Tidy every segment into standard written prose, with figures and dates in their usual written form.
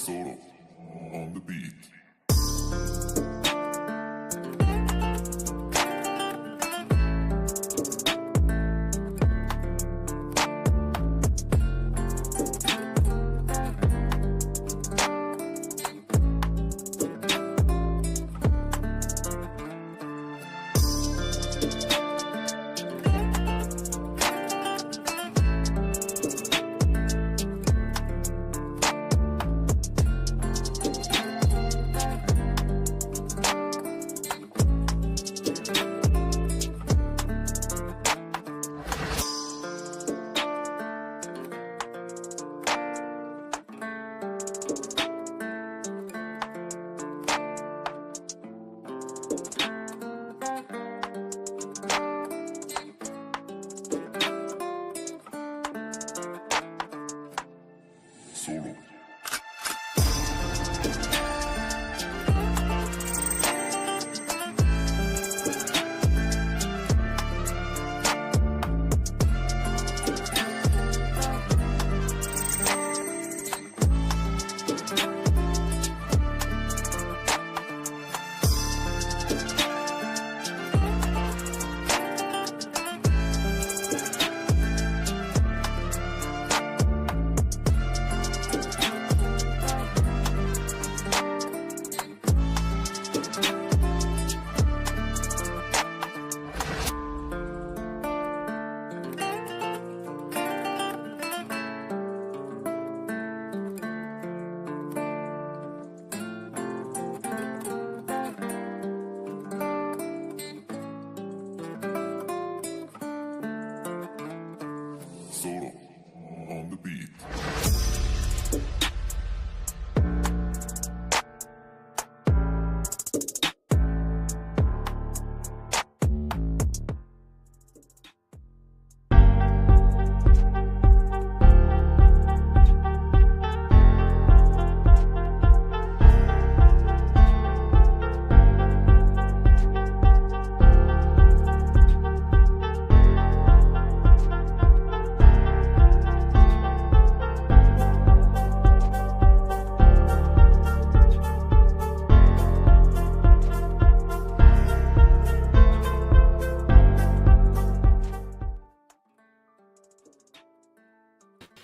Solo on the beat. Solo. Solo on the beat.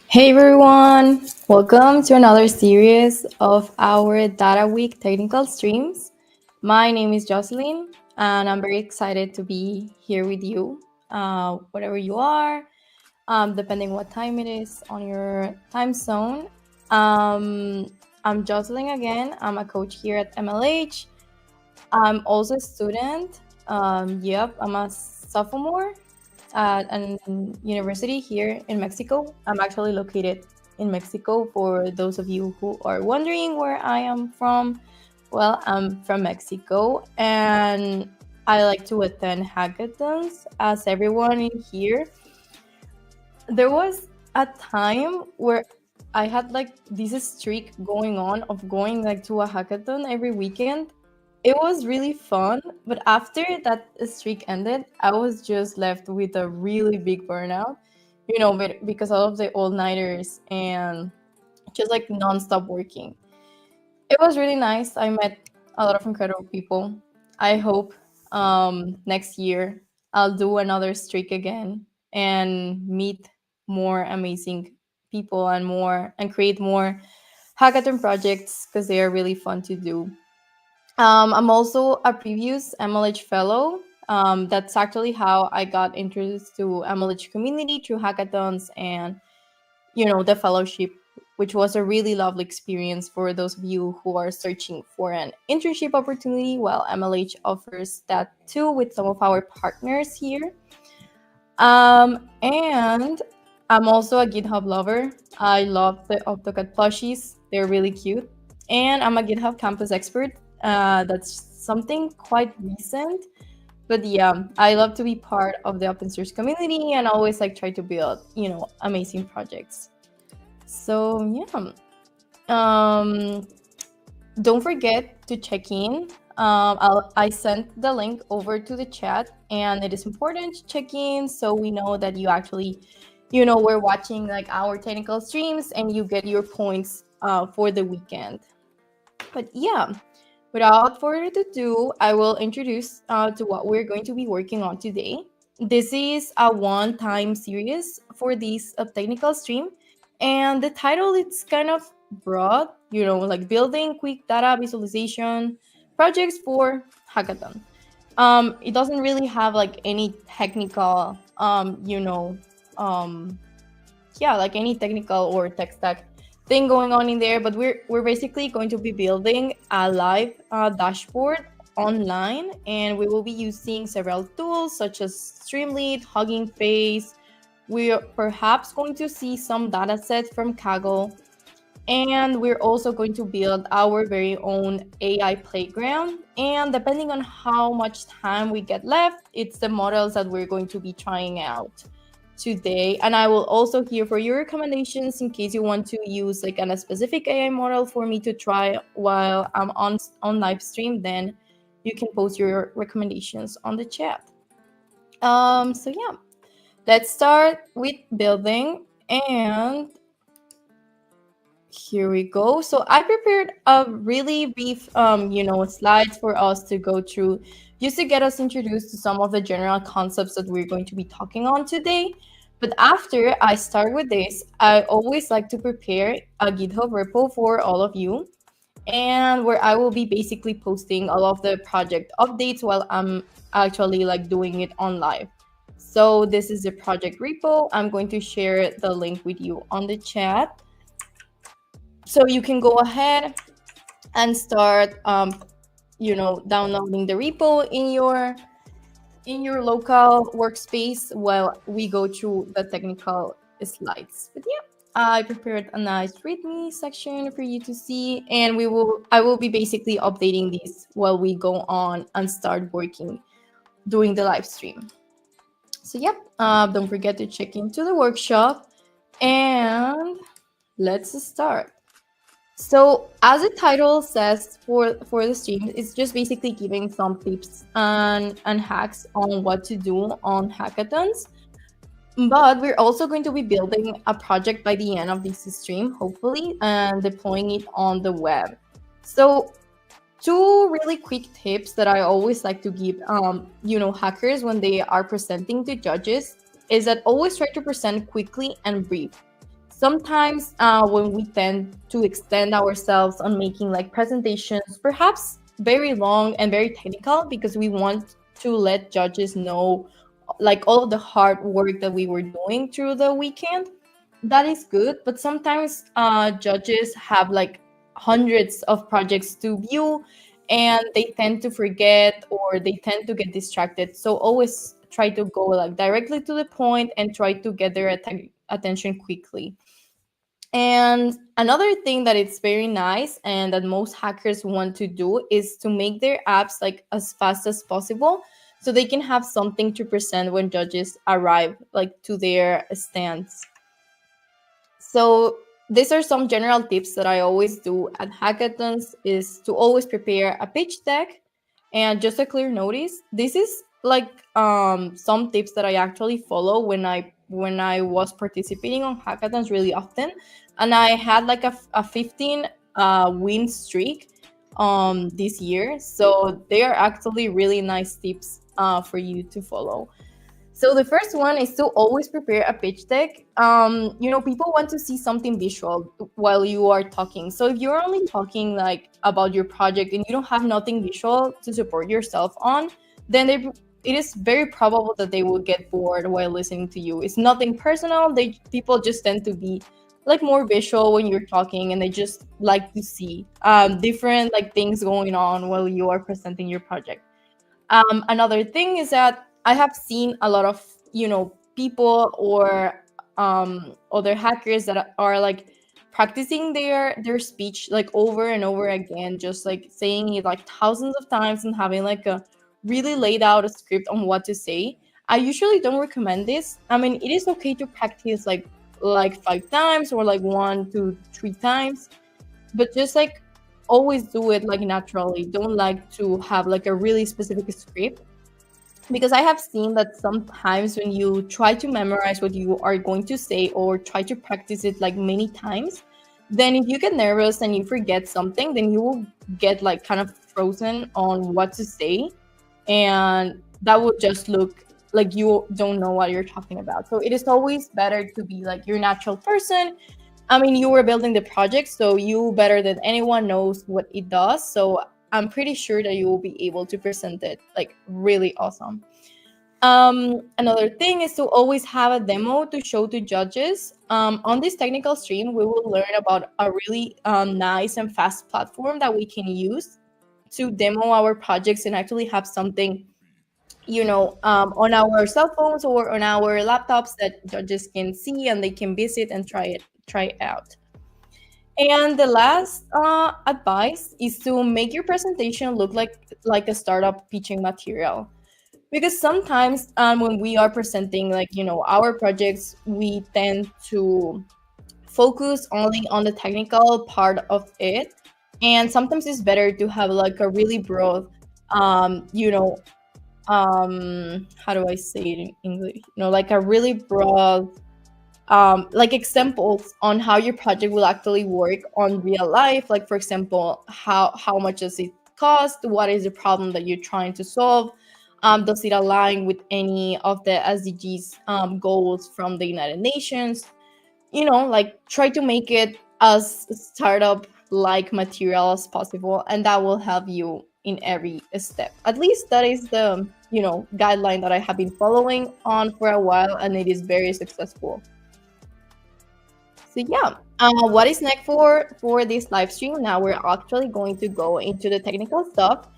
Hey everyone, welcome to another series of our Data Week technical streams. My name is Jocelyn, and I'm very excited to be here with you, whatever you are, depending what time it is on your time zone. I'm Jocelyn again. I'm a coach here at MLH. I'm also a student. I'm a sophomore at an university here in Mexico. I'm actually located in Mexico for those of you who are wondering where I am from. Well, I'm from Mexico and I like to attend hackathons as everyone in here. There was a time where I had like this streak going on of going like to a hackathon every weekend. It was really fun, but after that streak ended, I was just left with a really big burnout, because all of the all-nighters and just like non-stop working. It was really nice. I met a lot of incredible people. I hope next year I'll do another streak again and meet more amazing people and create more hackathon projects because they are really fun to do. I'm also a previous MLH fellow. That's actually how I got introduced to MLH community through hackathons and the fellowship, which was a really lovely experience for those of you who are searching for an internship opportunity. Well, MLH offers that too with some of our partners here. And I'm also a GitHub lover. I love the AutoCAD plushies. They're really cute. And I'm a GitHub campus expert. That's something quite recent. But yeah, I love to be part of the open source community and always like try to build, amazing projects. So yeah. Don't forget to check in. I sent the link over to the chat, and it is important to check in so we know that you actually, we're watching like our technical streams and you get your points for the weekend. But yeah, without further ado, I will introduce to what we're going to be working on today. This is a one-time series for this technical stream, and the title it's kind of broad, like building quick data visualization projects for hackathon. It doesn't really have like any technical, um, yeah, like any technical or tech stack thing going on in there, but we're basically going to be building a live dashboard online, and we will be using several tools such as Streamlit, Hugging Face. We're perhaps going to see some data sets from Kaggle, and we're also going to build our very own AI playground. And depending on how much time we get left, it's the models that we're going to be trying out today. And I will also hear for your recommendations in case you want to use like a specific AI model for me to try while I'm on live stream. Then you can post your recommendations on the chat. So yeah, let's start with building, and here we go. So I prepared a really brief, slides for us to go through, just to get us introduced to some of the general concepts that we're going to be talking on today. But after I start with this, I always like to prepare a GitHub repo for all of you, and where I will be basically posting all of the project updates while I'm actually like doing it on live. So this is the project repo. I'm going to share the link with you on the chat, so you can go ahead and start downloading the repo in your local workspace while we go through the technical slides. But yeah, I prepared a nice readme section for you to see, and I will be basically updating these while we go on and start working during the live stream. So yep, don't forget to check into the workshop, and let's start. So, as the title says for the stream, it's just basically giving some tips and hacks on what to do on hackathons. But we're also going to be building a project by the end of this stream, hopefully, and deploying it on the web. So, two really quick tips that I always like to give, hackers when they are presenting to judges is that always try to present quickly and brief. Sometimes when we tend to extend ourselves on making like presentations, perhaps very long and very technical, because we want to let judges know like all of the hard work that we were doing through the weekend. That is good, but sometimes judges have like hundreds of projects to view, and they tend to forget or they tend to get distracted. So always try to go like directly to the point and try to get their attention quickly. And another thing that it's very nice and that most hackers want to do is to make their apps like as fast as possible, so they can have something to present when judges arrive like to their stands. So these are some general tips that I always do at hackathons, is to always prepare a pitch deck. And just a clear notice, this is like some tips that I actually follow when I was participating on hackathons really often, and I had like a 15 win streak this year. So they are actually really nice tips for you to follow. So the first one is to always prepare a pitch deck. People want to see something visual while you are talking. So if you're only talking like about your project and you don't have nothing visual to support yourself on, then it is very probable that they will get bored while listening to you. It's nothing personal. People just tend to be like more visual when you're talking, and they just like to see different like things going on while you are presenting your project. Another thing is that I have seen a lot of people or other hackers that are like practicing their speech like over and over again, just like saying it like thousands of times and having like a really laid out a script on what to say. I usually don't recommend this. I mean, it is okay to practice like 5 times or like 1 to 3 times, but just like always do it like naturally. Don't like to have like a really specific script, because I have seen that sometimes when you try to memorize what you are going to say or try to practice it like many times, then if you get nervous and you forget something, then you will get like kind of frozen on what to say, and that will just look like you don't know what you're talking about. So it is always better to be like your natural person. I mean, you were building the project, so you better than anyone knows what it does. So I'm pretty sure that you will be able to present it like really awesome. Another thing is to always have a demo to show to judges. On this technical stream, we will learn about a really nice and fast platform that we can use to demo our projects and actually have something, on our cell phones or on our laptops that judges can see and they can visit and try it out. And the last advice is to make your presentation look like a startup pitching material, because sometimes when we are presenting like our projects, we tend to focus only on the technical part of it, and sometimes it's better to have like a really broad um you know how do I say it in English, like a really broad like examples on how your project will actually work on real life. Like for example, how much does it cost, what is the problem that you're trying to solve, does it align with any of the SDGs goals from the United Nations. Like try to make it as startup like material as possible, and that will help you in every step. At least that is the guideline that I have been following on for a while, and it is very successful. So yeah, what is next for this live stream? Now we're actually going to go into the technical stuff.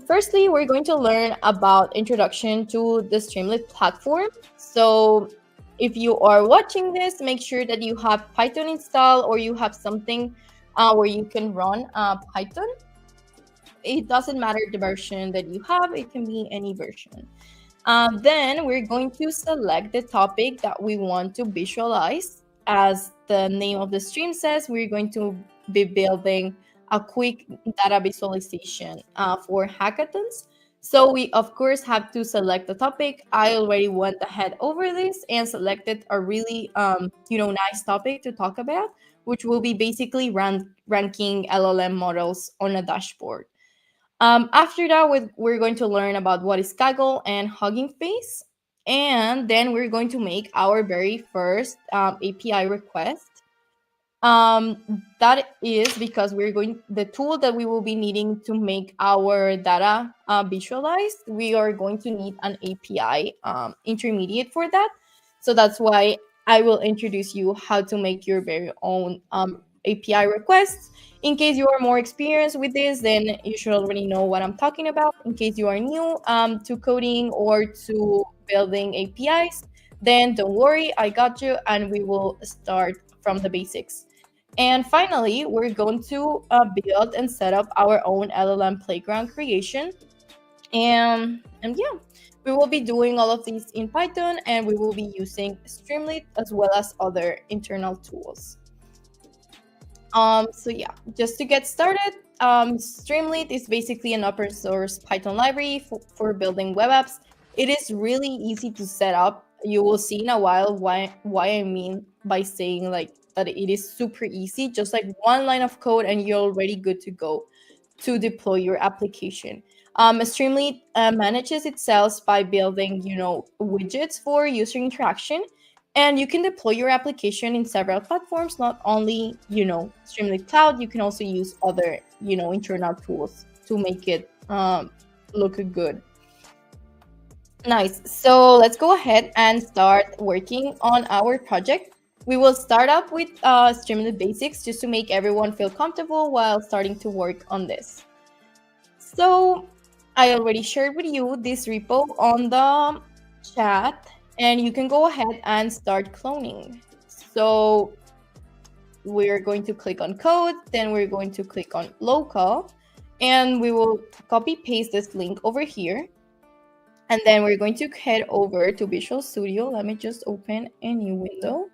Firstly, we're going to learn about introduction to the Streamlit platform. So if you are watching this, make sure that you have Python installed or you have something where you can run Python. It doesn't matter the version that you have, it can be any version. Then we're going to select the topic that we want to visualize. As the name of the stream says, we're going to be building a quick data visualization for hackathons. So we, of course, have to select the topic. I already went ahead over this and selected a really, nice topic to talk about, which will be basically ranking LLM models on a dashboard. After that, we're going to learn about what is Kaggle and Hugging Face. And then we're going to make our very first API request. That is because the tool that we will be needing to make our data visualized, we are going to need an API intermediate for that. So that's why I will introduce you how to make your very own API requests. In case you are more experienced with this, then you should already know what I'm talking about. In case you are new to coding or to building APIs, then don't worry, I got you, and we will start from the basics. And finally, we're going to build and set up our own LLM playground creation. And yeah, we will be doing all of these in Python, and we will be using Streamlit as well as other internal tools. So yeah, just to get started, Streamlit is basically an open source Python library for building web apps. It is really easy to set up. You will see in a while why I mean by saying like that it is super easy. Just like one line of code and you're already good to go to deploy your application. Streamlit manages itself by building, widgets for user interaction, and you can deploy your application in several platforms, not only, Streamlit Cloud. You can also use other, internal tools to make it look good. Nice. So let's go ahead and start working on our project. We will start up with Streamlit basics just to make everyone feel comfortable while starting to work on this. So I already shared with you this repo on the chat, and you can go ahead and start cloning. So we're going to click on code, then we're going to click on local, and we will copy paste this link over here. And then we're going to head over to Visual Studio. Let me just open a new window.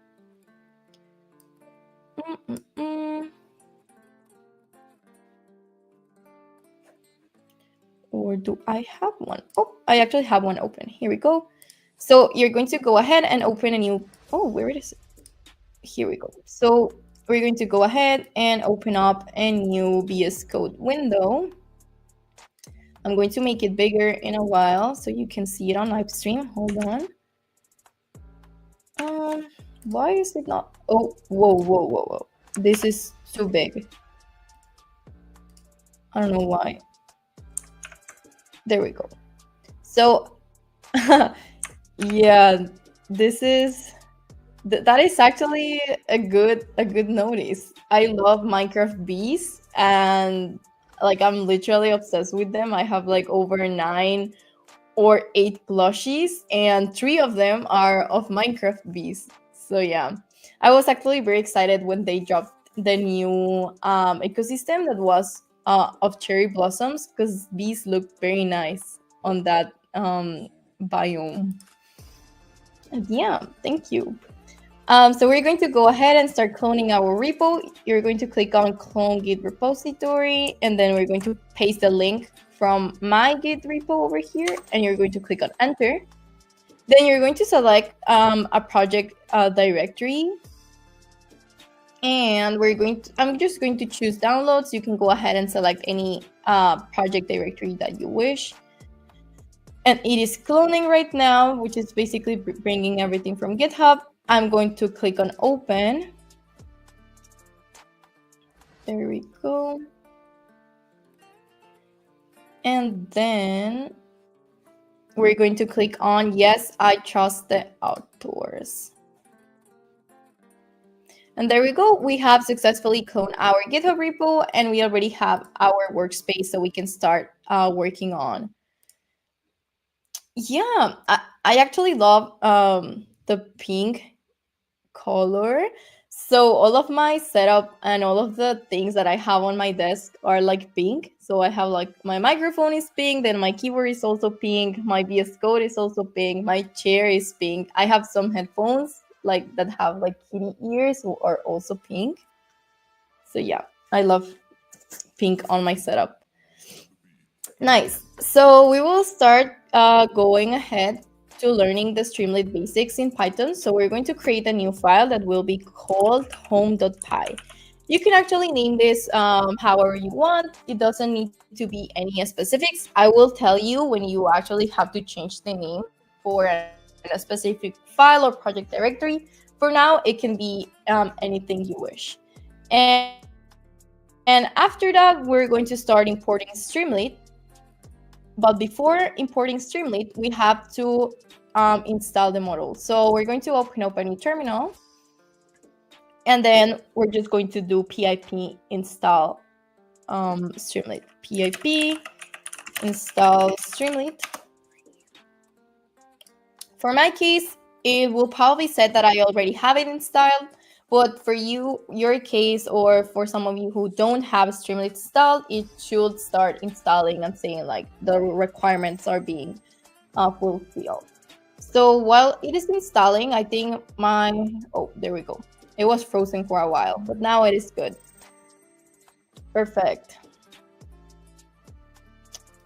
Or do I have one? Oh, I actually have one open. Here we go. So you're going to go ahead and open a new, where it is? Here we go. So we're going to go ahead and open up a new VS Code window. I'm going to make it bigger in a while so you can see it on live stream. Hold on. Why is it not? Oh, whoa. This is too big. I don't know why. There we go. So, yeah, this is that is actually a good notice. I love Minecraft bees, and like I'm literally obsessed with them. I have like over 9 or 8 plushies, and 3 of them are of Minecraft bees. So yeah, I was actually very excited when they dropped the new ecosystem that was of cherry blossoms, because bees look very nice on that biome. And yeah, thank you. So we're going to go ahead and start cloning our repo. You're going to click on clone git repository, and then we're going to paste the link from my git repo over here, and you're going to click on enter. Then you're going to select a project directory, and I'm just going to choose downloads. You can go ahead and select any project directory that you wish. And it is cloning right now, which is basically bringing everything from GitHub. I'm going to click on open. There we go. And then we're going to click on yes, I trust the authors. And there we go. We have successfully cloned our GitHub repo, and we already have our workspace so we can start working on. Yeah, I actually love the pink color. So all of my setup and all of the things that I have on my desk are like pink. So I have like my microphone is pink, then my keyboard is also pink, my VS Code is also pink, my chair is pink. I have some headphones like that have like kitty ears who are also pink. So yeah, I love pink on my setup. Nice. So we will start going ahead to learning the Streamlit basics in Python. So we're going to create a new file that will be called home.py. You can actually name this however you want. It doesn't need to be any specifics. I will tell you when you actually have to change the name for a specific file or project directory. For now, it can be anything you wish. And after that, we're going to start importing Streamlit. But before importing Streamlit, we have to install the model. So we're going to open up a new terminal, and then we're just going to do pip install Streamlit. Pip install Streamlit. For my case, it will probably say that I already have it installed. But for your case, or for some of you who don't have Streamlit installed, it should start installing and saying like the requirements are being fulfilled. So while it is installing, I think there we go. It was frozen for a while, but now it is good. Perfect.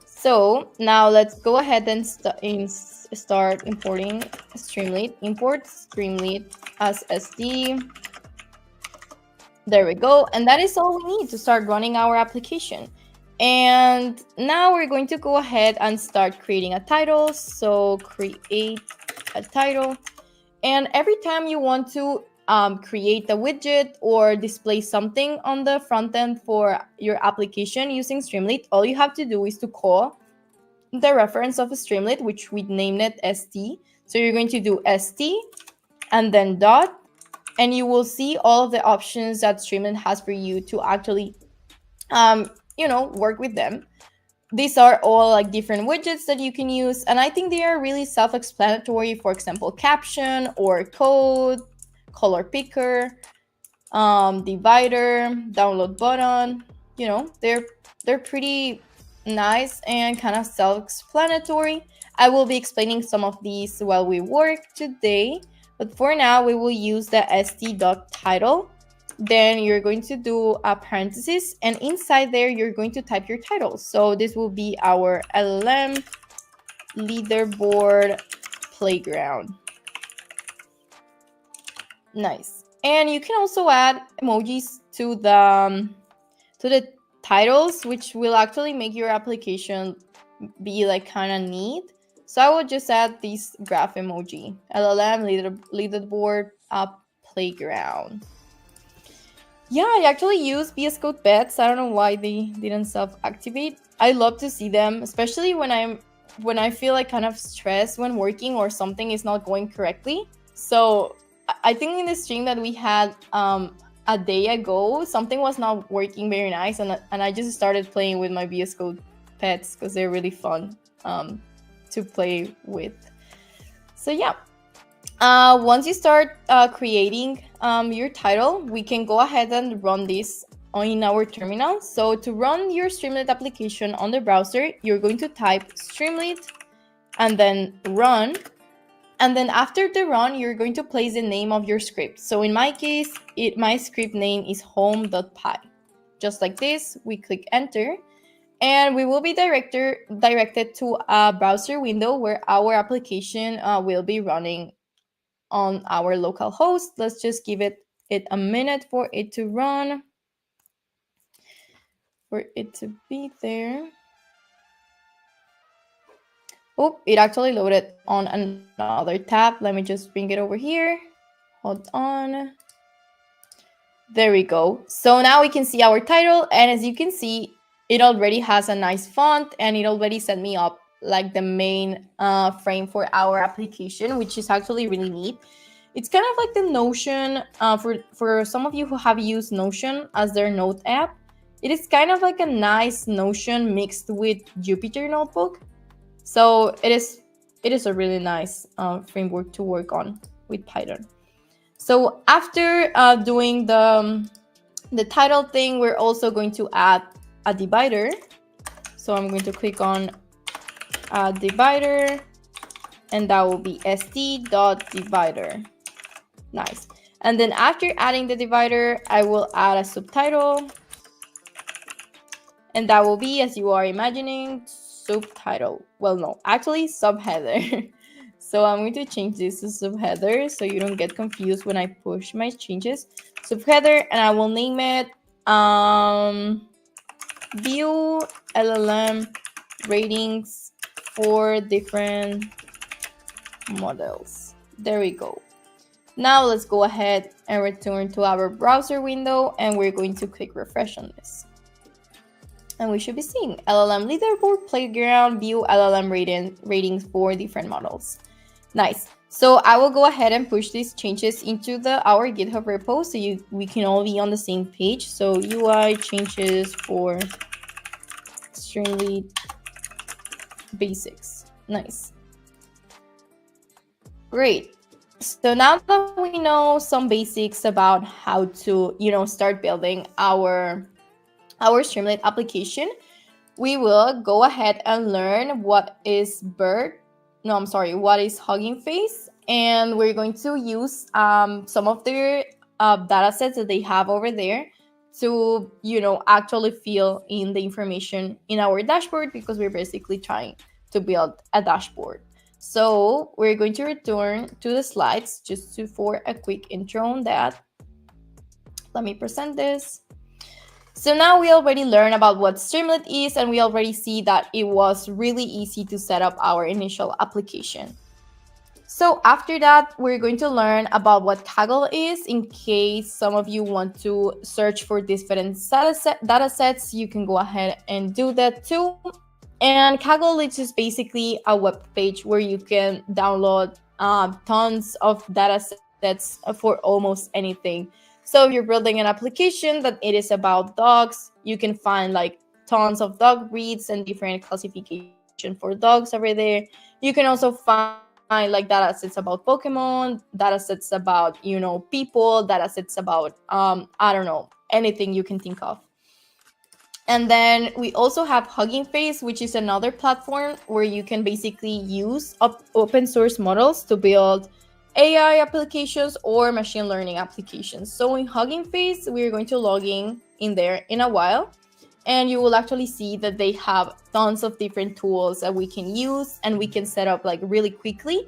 So now let's go ahead and start importing Streamlit. Import Streamlit as SD. There we go. And that is all we need to start running our application. And now we're going to go ahead and start creating a title. So create a title. And every time you want to create a widget or display something on the front end for your application using Streamlit, all you have to do is to call the reference of a Streamlit, which we named it ST. So you're going to do ST and then dot, and you will see all of the options that Streamlit has for you to actually, work with them. These are all like different widgets that you can use, and I think they are really self-explanatory. For example, caption or code, color picker, divider, download button. They're pretty nice and kind of self-explanatory. I will be explaining some of these while we work today. But for now, we will use the st.title. Then you're going to do a parenthesis, and inside there, you're going to type your title. So this will be our LLM leaderboard playground. Nice. And you can also add emojis to the titles, which will actually make your application be like kind of neat. So I will just add this graph emoji: LLM leaderboard up playground. Yeah, I actually use VS Code pets. I don't know why they didn't self-activate. I love to see them, especially when I feel like kind of stressed when working or something is not going correctly. So I think in the stream that we had a day ago, something was not working very nice, and I just started playing with my VS Code pets because they're really fun to play with. So yeah. Once you start creating your title, we can go ahead and run this in our terminal. So to run your Streamlit application on the browser, you're going to type Streamlit and then run. And then after the run, you're going to place the name of your script. So in my case, my script name is home.py. Just like this, we click enter. And we will be directed to a browser window where our application will be running on our local host. Let's just give it a minute for it to run, for it to be there. Oh, it actually loaded on another tab. Let me just bring it over here. Hold on. There we go. So now we can see our title, and as you can see, it already has a nice font, and it already set me up like the main frame for our application, which is actually really neat. It's kind of like the Notion, for some of you who have used Notion as their note app. It is kind of like a nice Notion mixed with Jupyter Notebook. So it is a really nice framework to work on with Python. So after doing the title thing, we're also going to add a divider. So I'm going to click on add divider, and that will be st.divider. Nice. And then after adding the divider, I will add a subtitle. And that will be, as you are imagining, subtitle. Well, no, actually subheader. So I'm going to change this to subheader so you don't get confused when I push my changes. Subheader, and I will name it view LLM ratings for different models. There we go. Now let's go ahead and return to our browser window, and we're going to click refresh on this. And we should be seeing LLM leaderboard playground view LLM ratings for different models. Nice. So I will go ahead and push these changes into our GitHub repo so we can all be on the same page. So UI changes for Streamlit basics. Nice. Great. So now that we know some basics about how to, start building our Streamlit application, we will go ahead and learn what is what is Hugging Face, and we're going to use some of their data sets that they have over there to, actually fill in the information in our dashboard, because we're basically trying to build a dashboard. So we're going to return to the slides just for a quick intro on that. Let me present this. So now we already learned about what Streamlit is, and we already see that it was really easy to set up our initial application. So after that, we're going to learn about what Kaggle is. In case some of you want to search for different data sets, you can go ahead and do that too. And Kaggle is just basically a web page where you can download tons of data sets for almost anything. So if you're building an application that it is about dogs, you can find like tons of dog breeds and different classification for dogs over there. You can also find like data sets about Pokemon, data sets about, people, data sets about, anything you can think of. And then we also have Hugging Face, which is another platform where you can basically use open source models to build AI applications or machine learning applications. So in Hugging Face, we're going to log in there in a while, and you will actually see that they have tons of different tools that we can use and we can set up like really quickly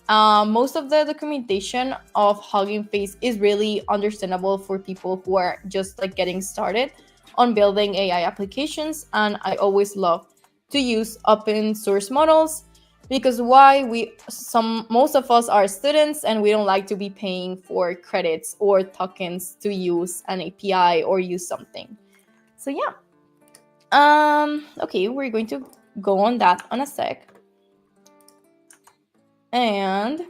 Most of the documentation of Hugging Face is really understandable for people who are just like getting started on building AI applications, and I always love to use open source models because most of us are students and we don't like to be paying for credits or tokens to use an API or use something. So yeah. Okay, we're going to go on that on a sec. And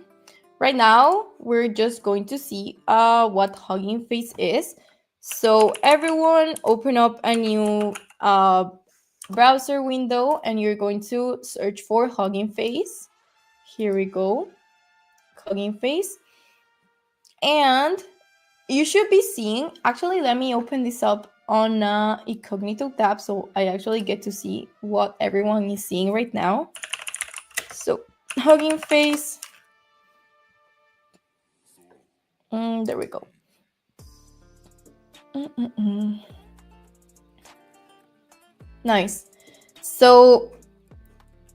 right now, we're just going to see what Hugging Face is. So everyone open up a new browser window and you're going to search for Hugging Face. Here we go, Hugging Face. And you should be seeing, actually, let me open this up on incognito tab so I actually get to see what everyone is seeing right now. So Hugging Face. There we go. Nice. So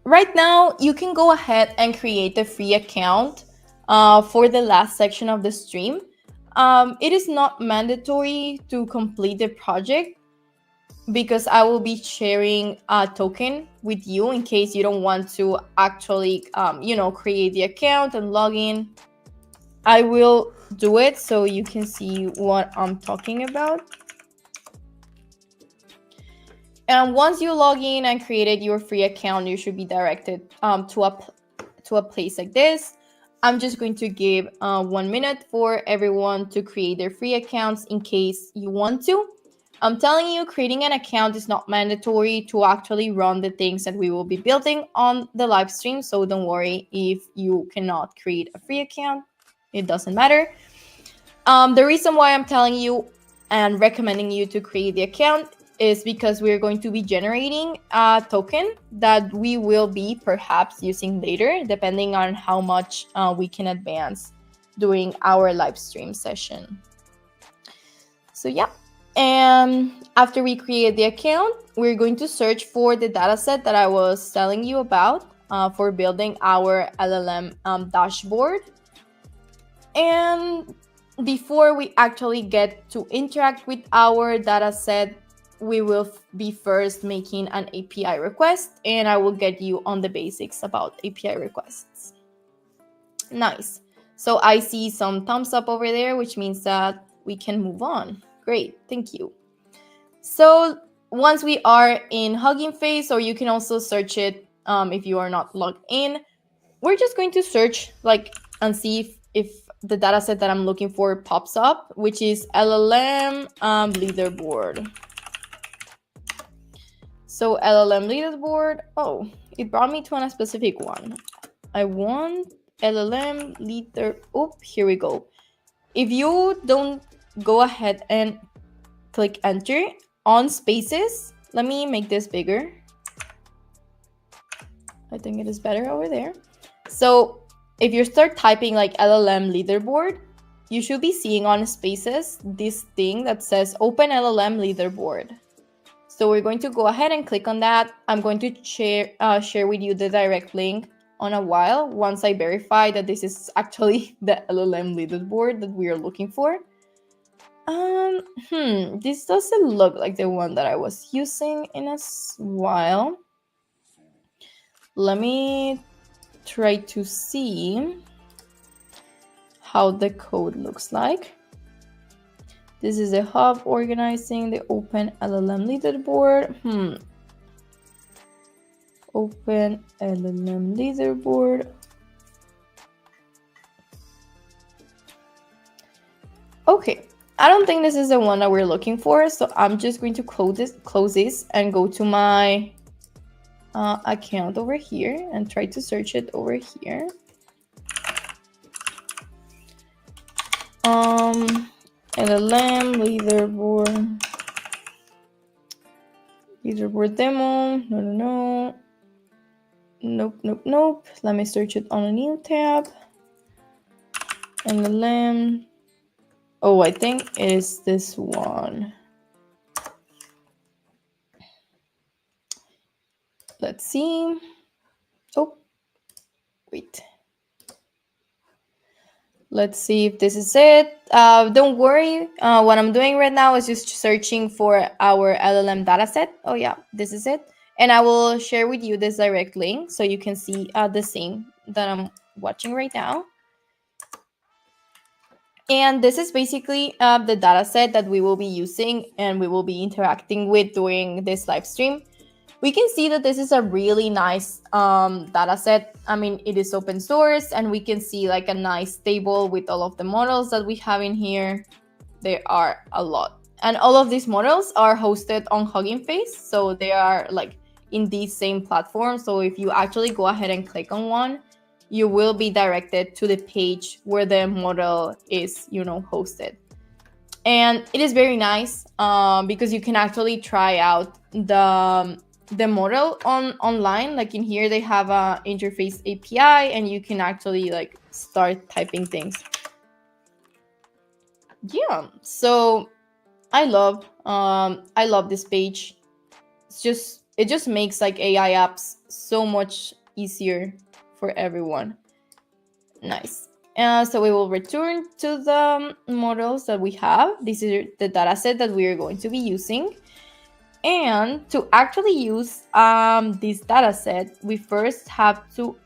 right now you can go ahead and create a free account for the last section of the stream. It is not mandatory to complete the project because I will be sharing a token with you in case you don't want to actually create the account and log in. I will do it so you can see what I'm talking about. And once you log in and created your free account, you should be directed to a place like this. I'm just going to give 1 minute for everyone to create their free accounts in case you want to. I'm telling you, creating an account is not mandatory to actually run the things that we will be building on the live stream. So don't worry if you cannot create a free account. It doesn't matter. The reason why I'm telling you and recommending you to create the account is because we're going to be generating a token that we will be perhaps using later, depending on how much we can advance during our live stream session. So yeah, and after we create the account, we're going to search for the dataset that I was telling you about for building our LLM dashboard. And before we actually get to interact with our dataset, we will be first making an API request, and I will get you on the basics about API requests. Nice. So I see some thumbs up over there, which means that we can move on. Great, thank you. So once we are in Hugging Face, or you can also search it if you are not logged in, we're just going to search and see if the dataset that I'm looking for pops up, which is LLM leaderboard. So LLM leaderboard, oh, it brought me to a specific one. I want LLM leader, here we go. If you don't go ahead and click enter on spaces, let me make this bigger. I think it is better over there. So if you start typing like LLM leaderboard, you should be seeing on spaces this thing that says open LLM leaderboard. So we're going to go ahead and click on that. I'm going to share with you the direct link on a while once I verify that this is actually the LLM leaderboard that we are looking for. This doesn't look like the one that I was using in a while. Let me try to see how the code looks like. This is the hub organizing the open LLM leaderboard. Open LLM leaderboard. Okay, I don't think this is the one that we're looking for, so I'm just going to close this and go to my account over here and try to search it over here. LLM leaderboard demo. No. Nope. Let me search it on a new tab. LLM. Oh, I think it is this one. Let's see. Oh, wait. Let's see if this is it. Don't worry. What I'm doing right now is just searching for our LLM dataset. Oh yeah, this is it. And I will share with you this direct link so you can see the scene that I'm watching right now. And this is basically the data set that we will be using and we will be interacting with during this live stream. We can see that this is a really nice data set. I mean, it is open source and we can see like a nice table with all of the models that we have in here. There are a lot. And all of these models are hosted on Hugging Face. So they are like in these same platforms. So if you actually go ahead and click on one, you will be directed to the page where the model is, hosted. And it is very nice because you can actually try out the model online. Like in here, they have a interface API, and you can actually like start typing things. Yeah, so I love this page. It just makes like AI apps so much easier for everyone. Nice. So we will return to the models that we have. This is the data set that we are going to be using. And to actually use this data set, we first have to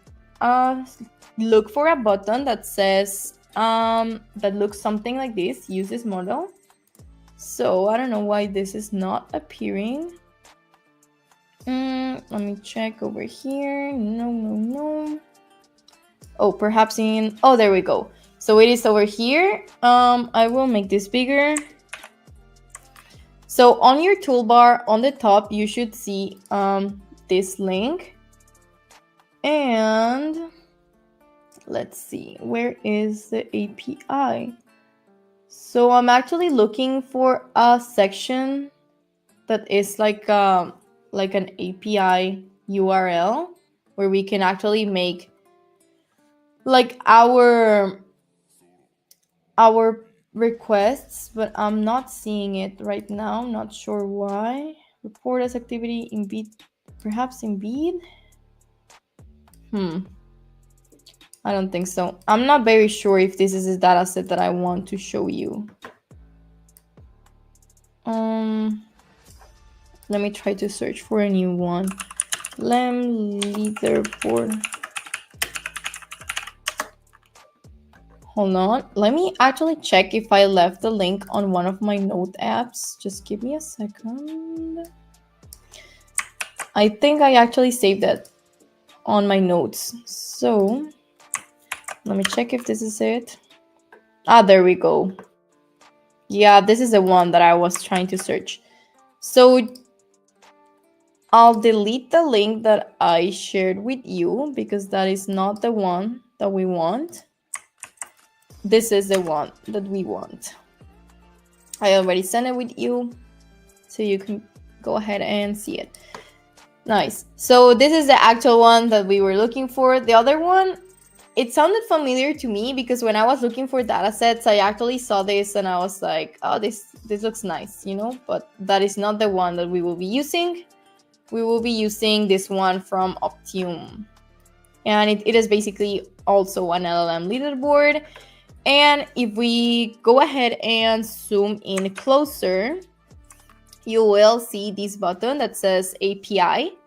look for a button that says, that looks something like this, use this model. So I don't know why this is not appearing. Let me check over here. No. Oh, perhaps there we go. So it is over here. I will make this bigger. So on your toolbar on the top, you should see this link. And let's see, where is the API? So I'm actually looking for a section that is like an API URL where we can actually make like our requests, but I'm not seeing it right now. Not sure why. Report as activity in Beat, perhaps in Beat. I don't think so. I'm not very sure if this is a data set that I want to show you. Let me try to search for a new one. Lem leaderboard. Hold on. Let me actually check if I left the link on one of my note apps. Just give me a second. I think I actually saved it on my notes. So let me check if this is it. There we go. Yeah, this is the one that I was trying to search. So I'll delete the link that I shared with you because that is not the one that we want. This is the one that we want. I already sent it with you, so you can go ahead and see it. Nice. So this is the actual one that we were looking for. The other one, it sounded familiar to me because when I was looking for data sets, I actually saw this and I was like, oh, this looks nice, but that is not the one that we will be using. We will be using this one from Optium. And it is basically also an LLM leaderboard. And if we go ahead and zoom in closer, you will see this button that says API.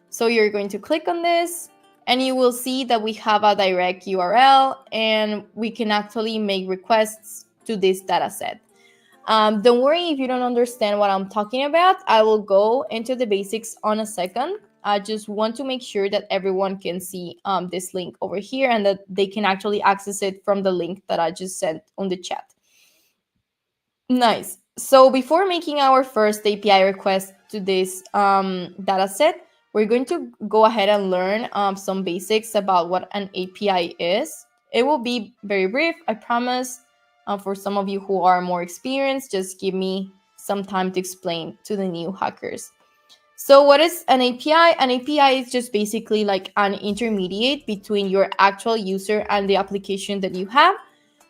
So you're going to click on this and you will see that we have a direct URL and we can actually make requests to this data set. Don't worry if you don't understand what I'm talking about. I will go into the basics on a second. I just want to make sure that everyone can see this link over here and that they can actually access it from the link that I just sent on the chat. Nice. So before making our first API request to this data set, we're going to go ahead and learn some basics about what an API is. It will be very brief, I promise. For some of you who are more experienced, just give me some time to explain to the new hackers. So what is an API? An API is just basically like an intermediate between your actual user and the application that you have.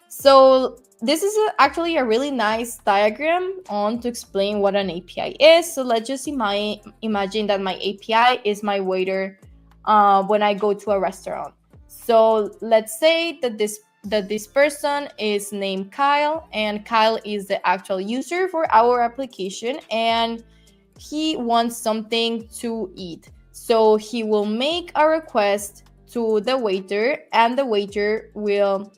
So this is actually a really nice diagram to explain what an API is. So let's just imagine that my API is my waiter when I go to a restaurant. So let's say that this that this person is named Kyle, and Kyle is the actual user for our application, and he wants something to eat. So he will make a request to the waiter, and the waiter will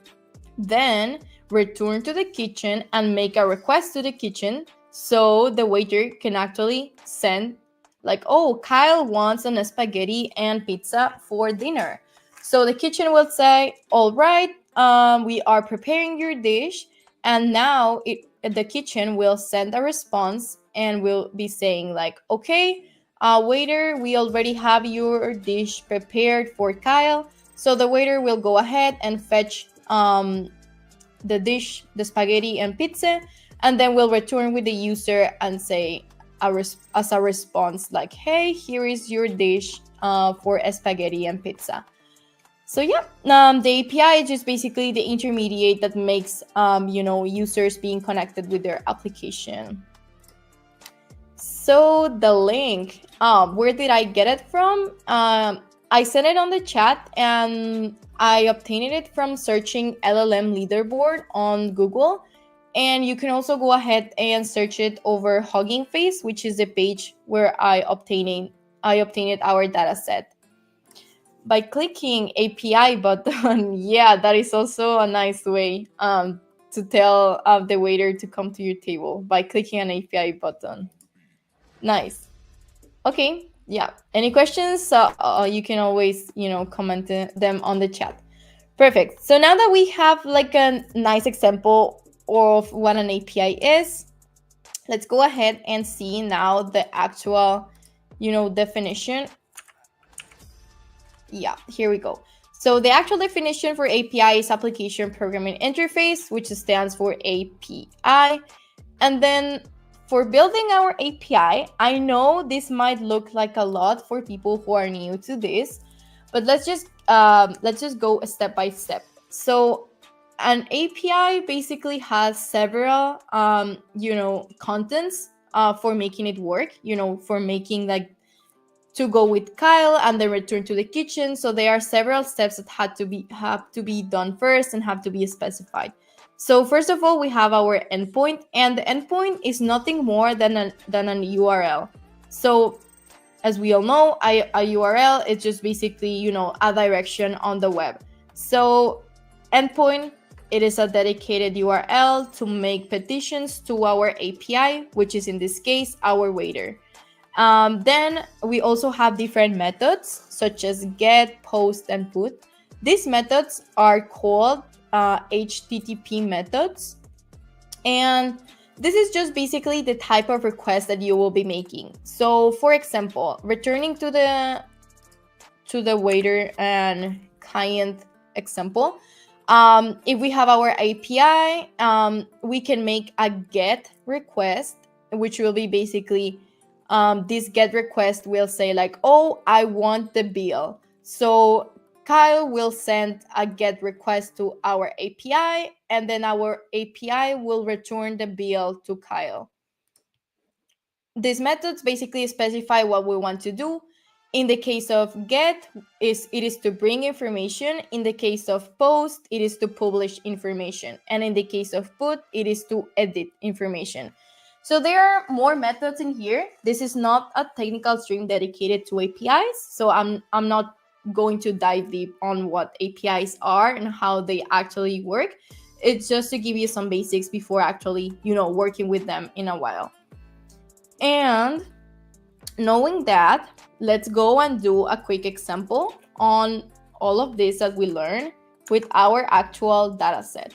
then return to the kitchen and make a request to the kitchen, so the waiter can actually send, like, oh, Kyle wants an spaghetti and pizza for dinner. So the kitchen will say, all right, we are preparing your dish. And now the kitchen will send a response and will be saying, like, okay, waiter, we already have your dish prepared for Kyle. So the waiter will go ahead and fetch the dish, the spaghetti and pizza, and then we'll return with the user and say as a response, like, hey, here is your dish for spaghetti and pizza. So yeah, the API is just basically the intermediate that makes users being connected with their application. So the link, where did I get it from? I sent it on the chat, and I obtained it from searching LLM leaderboard on Google. And you can also go ahead and search it over Hugging Face, which is the page where I obtained our data set. By clicking API button, yeah, that is also a nice way to tell the waiter to come to your table, by clicking an API button. Nice. Okay, yeah. Any questions? You can always, comment them on the chat. Perfect. So now that we have like a nice example of what an API is, let's go ahead and see now the actual, definition. Yeah, here we go. So the actual definition for API is Application Programming Interface, which stands for API. And then for building our API, I know this might look like a lot for people who are new to this, but let's just go step by step. So an API basically has several contents for making it work, for making, like, to go with Kyle and then return to the kitchen. So there are several steps that have to be done first and have to be specified. So first of all, we have our endpoint, and the endpoint is nothing more than an URL. So as we all know, a URL is just basically, a direction on the web. So endpoint, it is a dedicated URL to make petitions to our API, which is in this case our waiter. Then we also have different methods such as get, post, and put. These methods are called HTTP methods, and this is just basically the type of request that you will be making. So for example, returning to the waiter and client example, if we have our API, we can make a get request, which will be basically this get request will say, like, oh, I want the bill. So Kyle will send a get request to our API, and then our API will return the bill to Kyle. These methods basically specify what we want to do. In the case of get, it is to bring information. In the case of post, it is to publish information. And in the case of put, it is to edit information. So there are more methods in here. This is not a technical stream dedicated to APIs, so I'm not going to dive deep on what APIs are and how they actually work. It's just to give you some basics before actually, working with them in a while. And knowing that, let's go and do a quick example on all of this that we learn with our actual data set.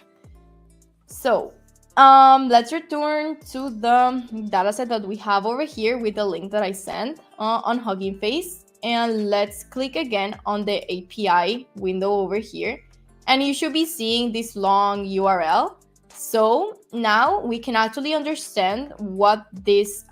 So let's return to the dataset that we have over here with the link that I sent on Hugging Face, and let's click again on the API window over here, and you should be seeing this long URL. So now we can actually understand what this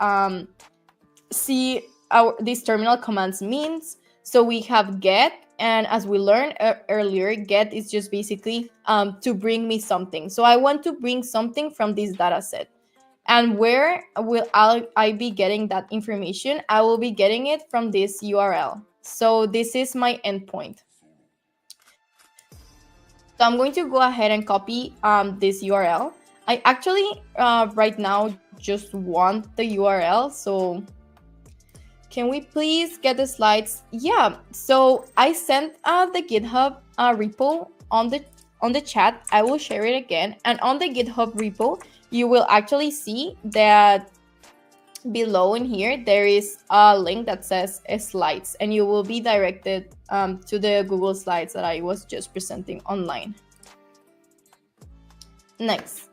these terminal commands means. So we have get, and as we learned earlier, get is just basically to bring me something. So I want to bring something from this data set. And where will I be getting that information? I will be getting it from this URL. So this is my endpoint. So I'm going to go ahead and copy this URL. I actually right now just want the URL. So can we please get the slides? Yeah. So I sent the GitHub repo on the chat. I will share it again. And on the GitHub repo, you will actually see that below in here there is a link that says slides, and you will be directed to the Google Slides that I was just presenting online. Next.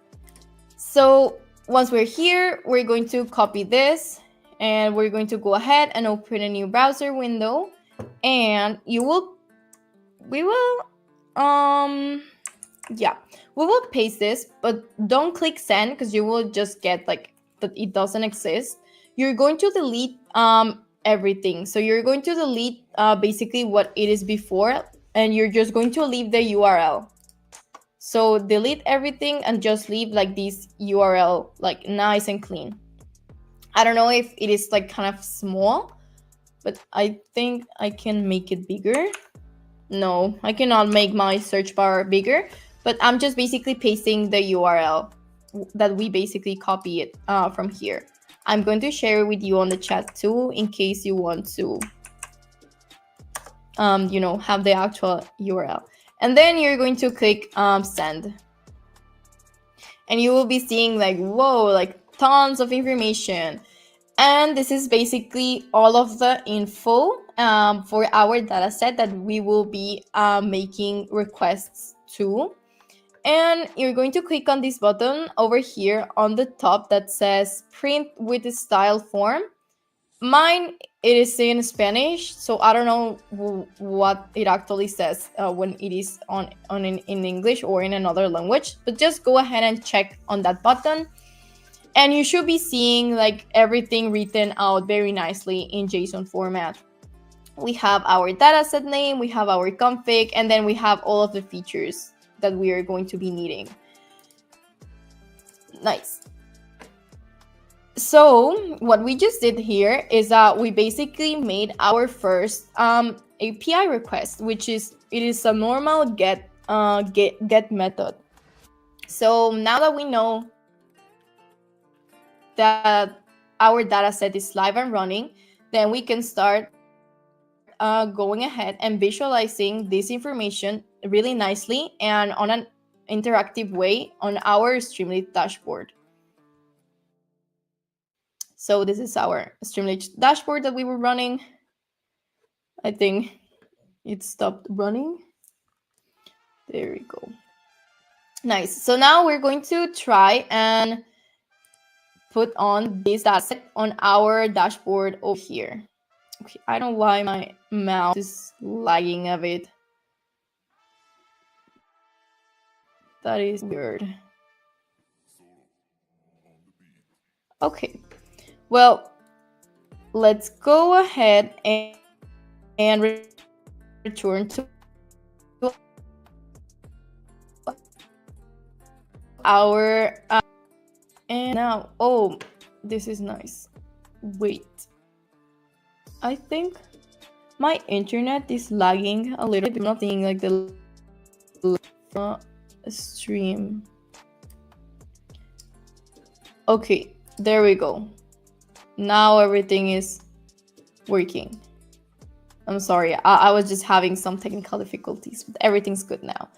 So once we're here, we're going to copy this, and we're going to go ahead and open a new browser window, and we will paste this, but don't click send because you will just get like that it doesn't exist. You're going to delete everything. So you're going to delete basically what it is before, and you're just going to leave the URL. So delete everything and just leave like this URL like nice and clean. I don't know if it is like kind of small, but I think I can make it bigger. No, I cannot make my search bar bigger, but I'm just basically pasting the URL that we basically copy it from here. I'm going to share it with you on the chat too, in case you want to, have the actual URL. And then you're going to click send. And you will be seeing like, whoa, like tons of information. And this is basically all of the info for our data set that we will be making requests to. And you're going to click on this button over here on the top that says print with the style form. Mine, it is in Spanish, so I don't know what it actually says when it is in English or in another language, but just go ahead and check on that button. And you should be seeing like everything written out very nicely in JSON format. We have our dataset name, we have our config, and then we have all of the features that we are going to be needing. Nice. So what we just did here is that we basically made our first API request, which is a normal get method. So now that we know that our data set is live and running, then we can start going ahead and visualizing this information really nicely and on an interactive way on our Streamlit dashboard. So this is our Streamlit dashboard that we were running. I think it stopped running. There we go. Nice. So now we're going to try and put on this dataset on our dashboard over here. Okay, I don't know why my mouse is lagging a bit. That is weird. Okay. Well, let's go ahead and return to our and now, oh, this is nice. Wait, I think my internet is lagging a little bit. I'm not seeing like the stream. Okay, there we go. Now everything is working. I'm sorry, I was just having some technical difficulties, but everything's good now.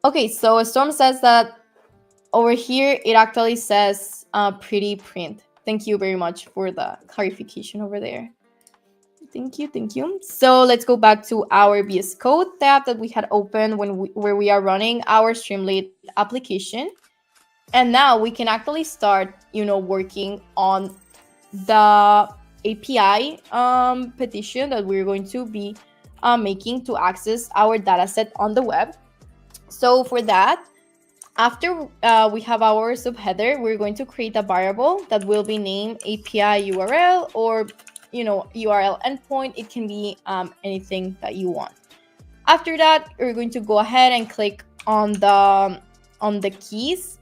Okay, so Storm says that over here it actually says pretty print. Thank you very much for the clarification over there. Thank you. So let's go back to our VS Code tab that we had opened where we are running our Streamlit application. And now we can actually start, working on the API petition that we're going to be making to access our dataset on the web. So for that, after we have our subheader, we're going to create a variable that will be named API URL or URL endpoint. It can be anything that you want. After that, you're going to go ahead and click on the keys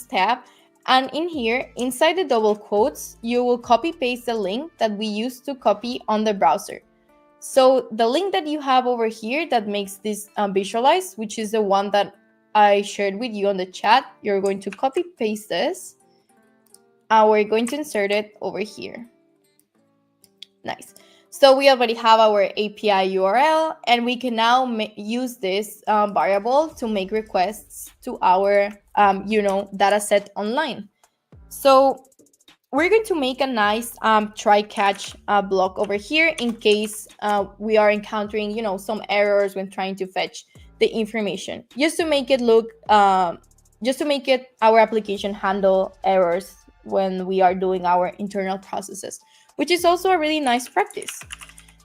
tab, and in here, inside the double quotes, you will copy paste the link that we used to copy on the browser. So the link that you have over here that makes this visualize, which is the one that I shared with you on the chat, you're going to copy paste this. We're going to insert it over here. Nice. So we already have our API URL, and we can now use this variable to make requests to our, data set online. So we're going to make a nice try-catch block over here in case we are encountering, some errors when trying to fetch the information, just to make it look, our application handle errors when we are doing our internal processes, which is also a really nice practice.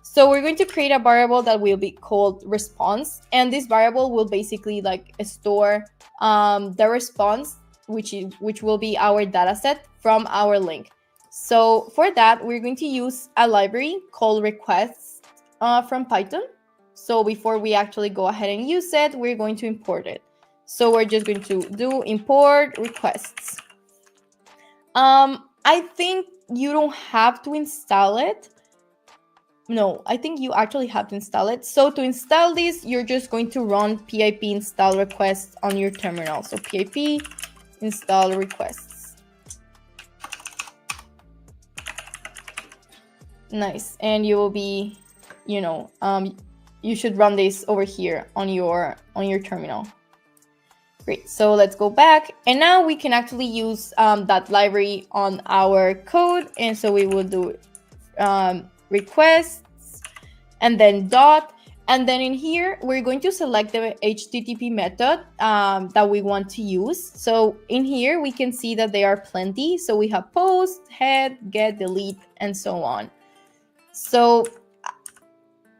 So we're going to create a variable that will be called response, and this variable will basically store the response, which will be our data set from our link. So for that, we're going to use a library called requests from Python. So before we actually go ahead and use it, we're going to import it. So we're just going to do import requests. I think you don't have to install it. No, I think you actually have to install it. So to install this, you're just going to run pip install requests on your terminal. So pip install requests. Nice. And you will be, you should run this over here on your terminal. Great. So let's go back. And now we can actually use that library on our code. And so we will do requests and then dot. And then in here, we're going to select the HTTP method that we want to use. So in here, we can see that there are plenty. So we have post, head, get, delete, and so on. So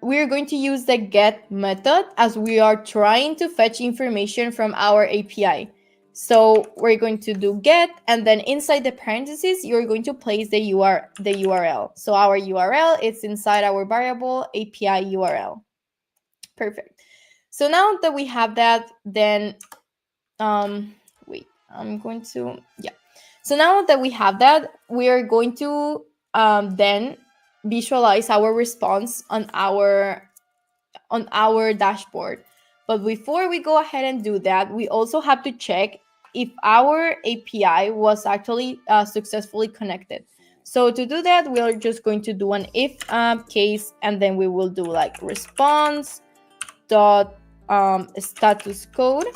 we're going to use the get method as we are trying to fetch information from our API. So we're going to do get, and then inside the parentheses, you're going to place the URL. So our URL is inside our variable API URL. Perfect. So now that we have that, then wait, I'm going to, yeah. So now that we have that, we are going to then visualize our response on our dashboard. But before we go ahead and do that, we also have to check if our API was actually successfully connected. So to do that, we're just going to do an if case, and then we will do like response dot status code.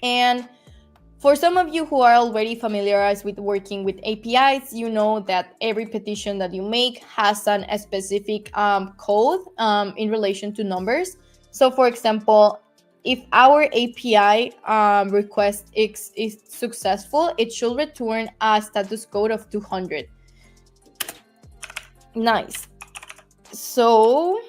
And for some of you who are already familiarized with working with APIs, you know that every petition that you make has a specific code in relation to numbers. So for example, if our API request is successful, it should return a status code of 200. Nice. So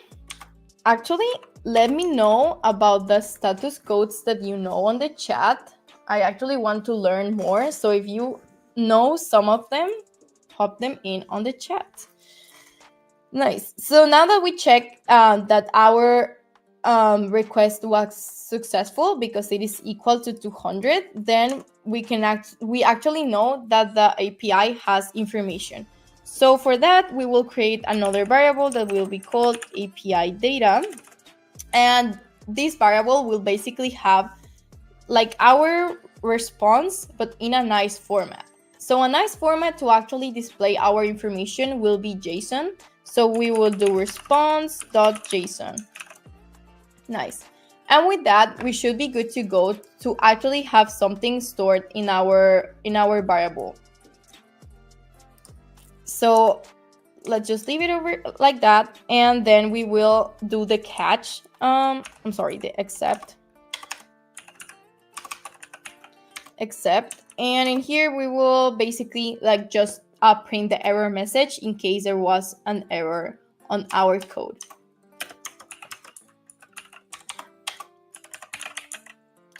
actually, let me know about the status codes that you know on the chat. I actually want to learn more. So if you know some of them, pop them in on the chat. Nice. So now that we check that our request was successful because it is equal to 200, then we actually know that the API has information. So for that, we will create another variable that will be called API data. And this variable will basically have like our response, but in a nice format. So a nice format to actually display our information will be JSON. So we will do response.json. Nice. And with that, we should be good to go to actually have something stored in our variable. So let's just leave it over like that. And then we will do the catch. The except, and in here we will basically just print the error message in case there was an error on our code.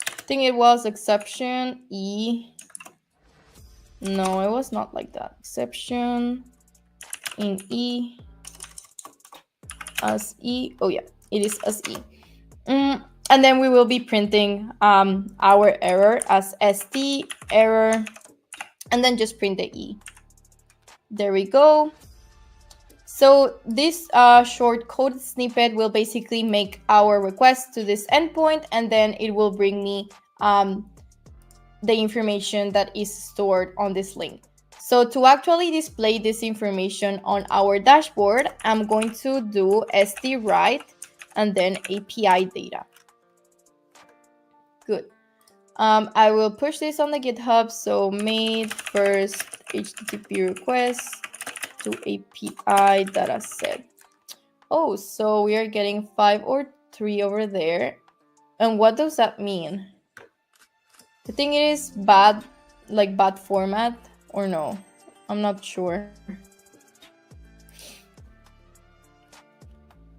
I think it was exception E. No, it was not like that. Exception in E as E. Oh yeah, it is as E. And then we will be printing our error as st error, and then just print the E. There we go. So this short code snippet will basically make our request to this endpoint, and then it will bring me the information that is stored on this link. So to actually display this information on our dashboard, I'm going to do write and then API data. Good. I will push this on the GitHub. So made first HTTP request to API dataset. Oh, so we are getting 5 or 3 over there. And what does that mean? I think it is bad, like bad format, or no? I'm not sure.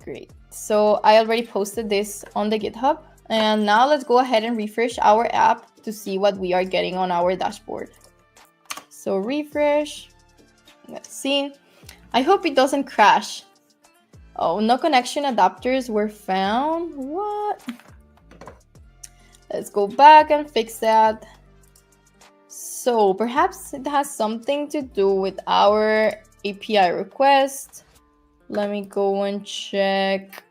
Great. So I already posted this on the GitHub. And now let's go ahead and refresh our app to see what we are getting on our dashboard. So refresh. Let's see. I hope it doesn't crash. Oh, no connection adapters were found. What? Let's go back and fix that. So perhaps it has something to do with our API request. Let me go and check.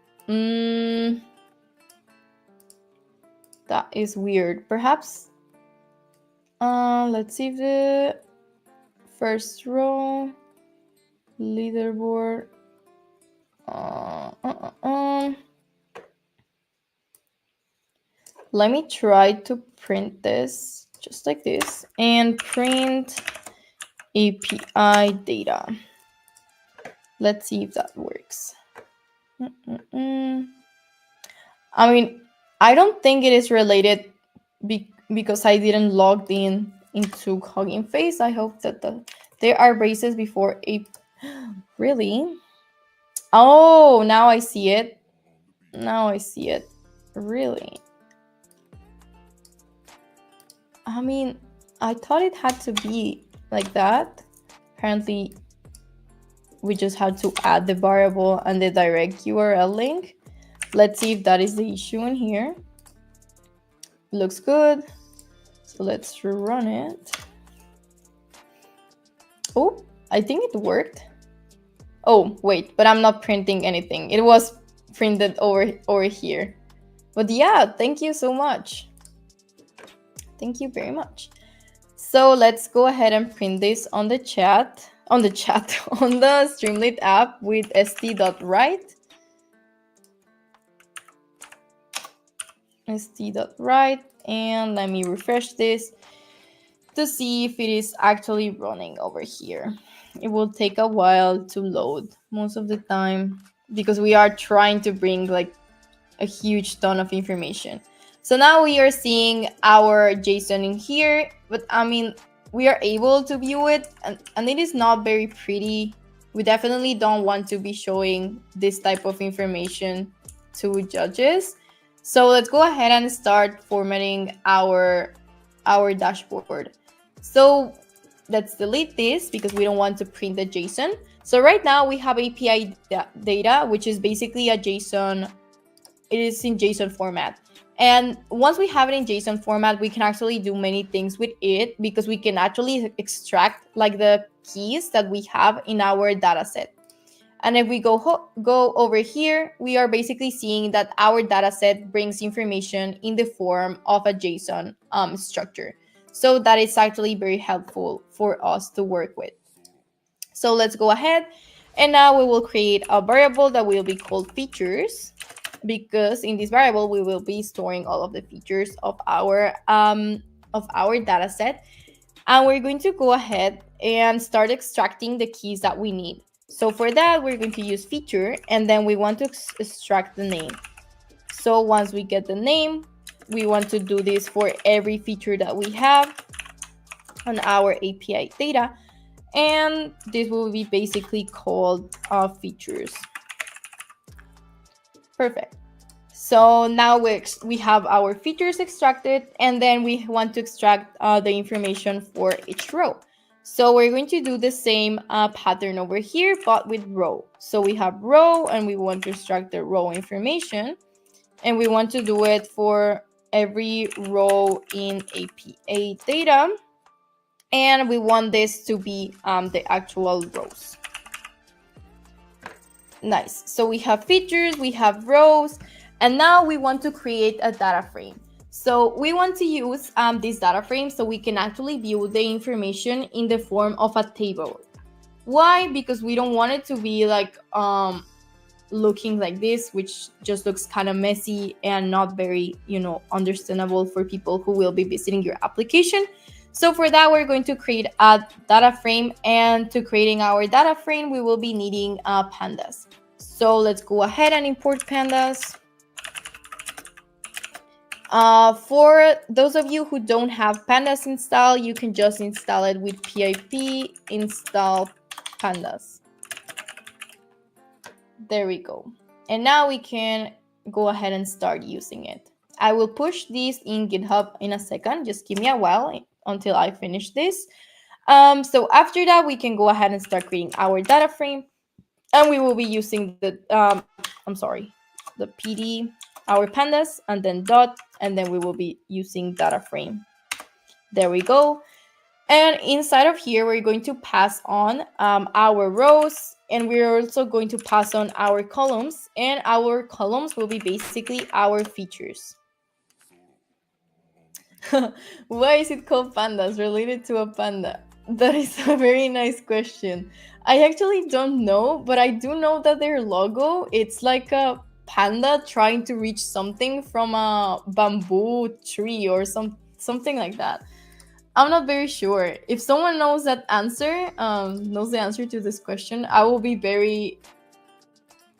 That is weird. Perhaps. Let's see the first row. Leaderboard. Let me try to print this just like this and print API data. Let's see if that works. I mean, I don't think it is related because I didn't log in into Hugging Face. I hope that there are braces before a. Really? Oh, now I see it. Now I see it. Really? I mean, I thought it had to be like that. Apparently, we just had to add the variable and the direct URL link. Let's see if that is the issue in here. Looks good. So let's rerun it. Oh, I think it worked. Oh, wait, but I'm not printing anything. It was printed over here. But yeah, thank you so much. Thank you very much. So let's go ahead and print this on the chat, on the Streamlit app with st.write. st.write, and let me refresh this to see if it is actually running over here. It will take a while to load most of the time because we are trying to bring like a huge ton of information. So now we are seeing our JSON in here, but I mean, we are able to view it and it is not very pretty. We definitely don't want to be showing this type of information to judges. So let's go ahead and start formatting our dashboard. So let's delete this because we don't want to print the JSON. So right now we have API data, which is basically a JSON. It is in JSON format. And once we have it in JSON format, we can actually do many things with it because we can actually extract like the keys that we have in our data set. And if we go over here, we are basically seeing that our data set brings information in the form of a JSON structure. So that is actually very helpful for us to work with. So let's go ahead. And now we will create a variable that will be called features, because in this variable, we will be storing all of the features of our data set. And we're going to go ahead and start extracting the keys that we need. So for that, we're going to use feature, and then we want to extract the name. So once we get the name, we want to do this for every feature that we have on our API data. And this will be basically called features. Perfect. So now we have our features extracted, and then we want to extract the information for each row. So we're going to do the same pattern over here, but with row. So we have row, and we want to extract the row information. And we want to do it for every row in API data. And we want this to be the actual rows. Nice. So we have features, we have rows, and now we want to create a data frame. So we want to use this data frame so we can actually view the information in the form of a table. Why? Because we don't want it to be like looking like this, which just looks kind of messy and not very, understandable for people who will be visiting your application. So for that, we're going to create a data frame, and to creating our data frame, we will be needing pandas. So let's go ahead and import pandas. For those of you who don't have pandas installed, you can just install it with pip install pandas. There we go. And now we can go ahead and start using it. I will push this in GitHub in a second. Just give me a while until I finish this. So after that, we can go ahead and start creating our data frame. And we will be using the, the PD, our pandas, and then dot, and then we will be using data frame. There we go. And inside of here, we're going to pass on our rows, and we're also going to pass on our columns, and our columns will be basically our features. Why is it called pandas, related to a panda? That is a very nice question. I actually don't know, but I do know that their logo, it's like a panda trying to reach something from a bamboo tree or something like that. I'm not very sure. If someone knows that answer, knows the answer to this question, I will be very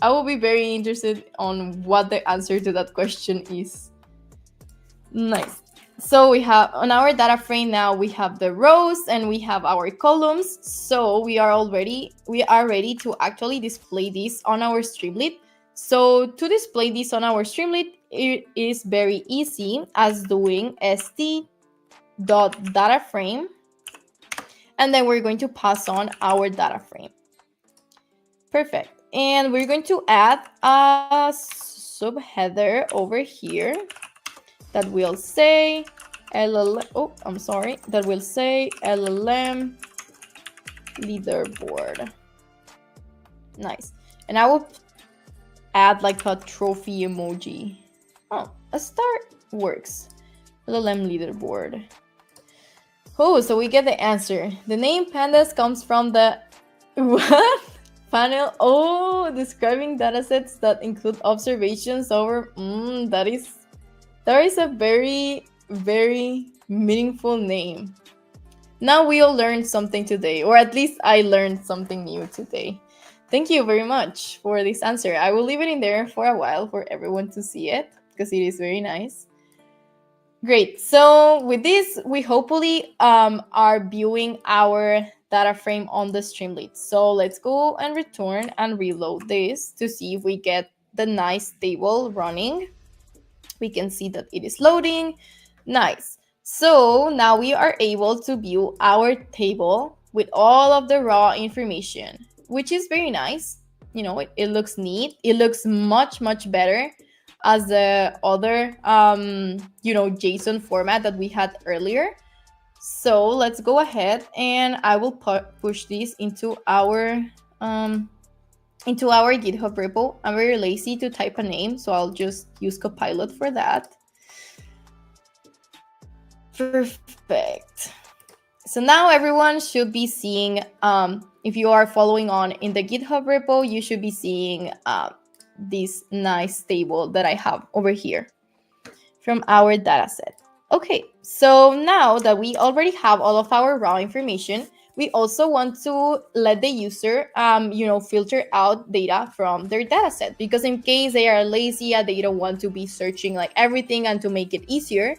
interested on what the answer to that question is. Nice. So we have on our data frame now, we have the rows and we have our columns. So we are ready to actually display this on our Streamlit. So to display this on our Streamlit, it is very easy as doing st.data frame, and then we're going to pass on our data frame. Perfect. And we're going to add a subheader over here that will say LLM leaderboard. Nice. And I will add like a trophy emoji. Oh, a star works. LLM leaderboard. Oh, so we get the answer. The name pandas comes from the what? Panel. Oh, describing datasets that include observations over. That is a very, very meaningful name. Now we all learned something today, or at least I learned something new today. Thank you very much for this answer. I will leave it in there for a while for everyone to see it, because it is very nice. Great. So with this, we hopefully are viewing our data frame on the Streamlit. So let's go and return and reload this to see if we get the nice table running. We can see that it is loading. Nice. So now we are able to view our table with all of the raw information, which is very nice. It looks neat. It looks much, much better as the other, JSON format that we had earlier. So let's go ahead and I will push this into our GitHub repo. I'm very lazy to type a name, so I'll just use Copilot for that. Perfect. So now everyone should be seeing, if you are following on in the GitHub repo, you should be seeing this nice table that I have over here from our dataset. Okay, so now that we already have all of our raw information, we also want to let the user, filter out data from their dataset, because in case they are lazy and they don't want to be searching like everything, and to make it easier,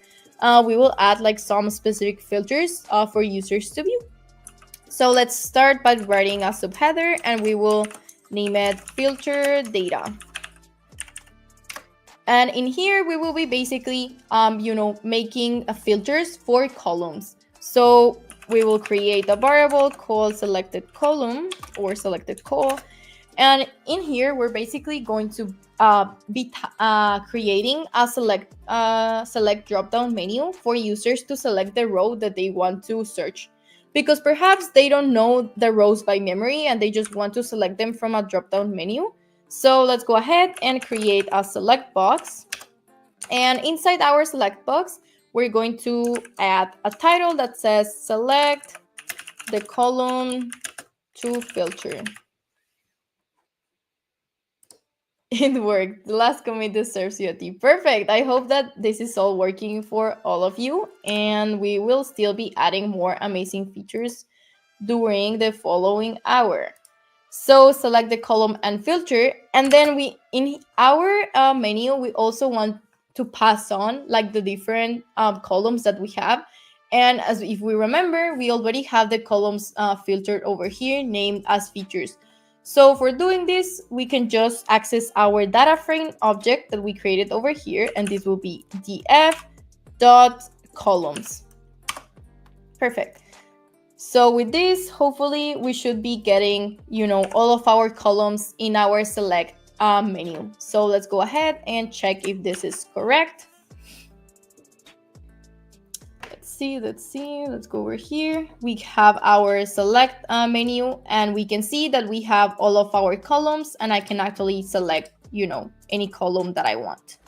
we will add like some specific filters for users to view. So let's start by writing a subheader, and we will name it filter data. And in here, we will be basically, making filters for columns. So we will create a variable called selected column or selected call. And in here, we're basically going to be creating a select drop-down menu for users to select the row that they want to search. Because perhaps they don't know the rows by memory and they just want to select them from a drop-down menu. So let's go ahead and create a select box. And inside our select box, we're going to add a title that says select the column to filter. It worked. The last commit deserves you a T. Perfect. I hope that this is all working for all of you, and we will still be adding more amazing features during the following hour. So select the column and filter, and then we in our menu we also want to pass on like the different columns that we have. And as if we remember, we already have the columns filtered over here named as features. So for doing this, we can just access our data frame object that we created over here, and this will be df.columns. Perfect. So with this, hopefully we should be getting, all of our columns in our select menu. So let's go ahead and check if this is correct. Let's go over here. We have our select menu, and we can see that we have all of our columns, and I can actually select, any column that I want.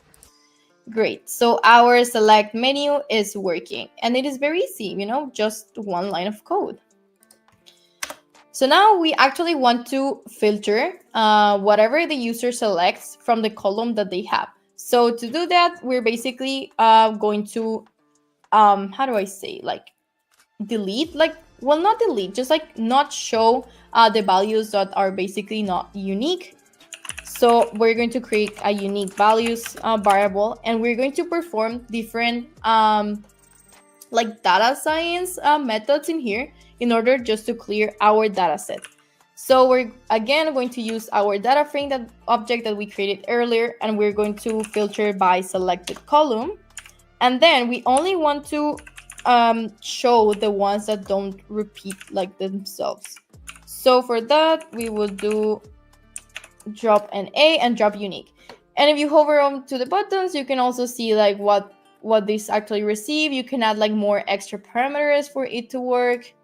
Great. So our select menu is working, and it is very easy, just one line of code. So now we actually want to filter whatever the user selects from the column that they have. So to do that, we're basically going to, how do I say, delete, not delete, just not show the values that are basically not unique. So we're going to create a unique values variable, and we're going to perform different data science methods in here in order just to clear our data set. So we're again going to use our data frame object that we created earlier, and we're going to filter by selected column. And then we only want to show the ones that don't repeat themselves. So for that, we will do drop an A and drop unique. And if you hover on to the buttons, you can also see what this actually receive. You can add more extra parameters for it to work.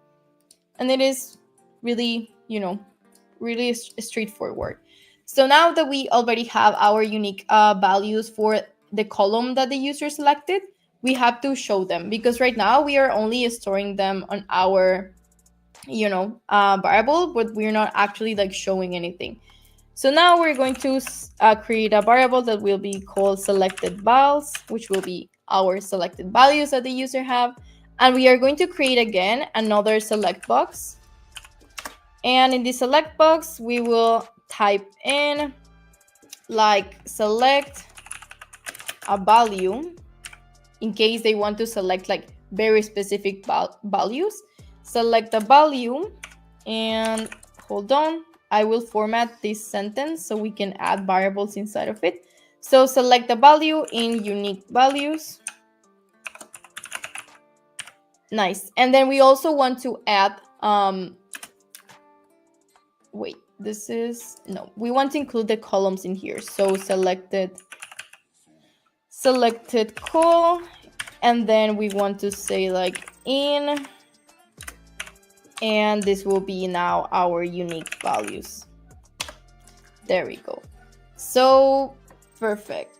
And it is really, really straightforward. So now that we already have our unique values for the column that the user selected, we have to show them, because right now we are only storing them on our, variable, but we're not actually showing anything. So now we're going to create a variable that will be called selected vals, which will be our selected values that the user have. And we are going to create again another select box. And in the select box, we will type in select a value in case they want to select very specific values. Select a value, and hold on, I will format this sentence so we can add variables inside of it. So select a value in unique values. Nice. And then we also want to add we want to include the columns in here. So selected col, and then we want to say in, and this will be now our unique values. There we go. So perfect.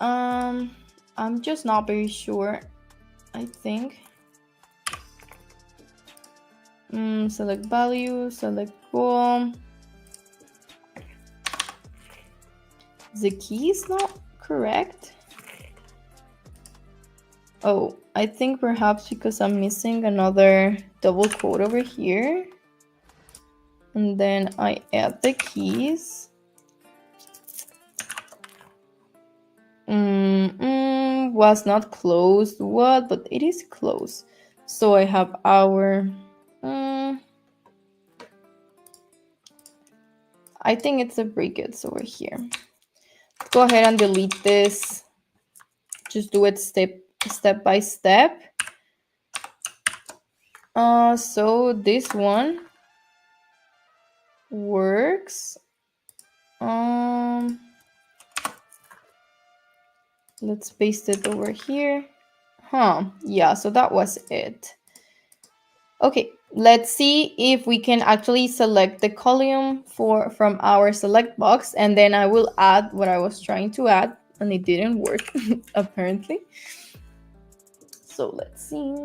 I'm just not very sure. I think select value, select col. The key is not correct. Oh, I think perhaps because I'm missing another double quote over here. And then I add the keys. Was not closed. What? But it is closed. So I have our... I think it's the brackets over here. Go ahead and delete this. Just do it step by step. So this one works. Let's paste it over here. Yeah, so that was it. Okay, let's see if we can actually select the column from our select box, and then I will add what I was trying to add, and it didn't work apparently. So let's see.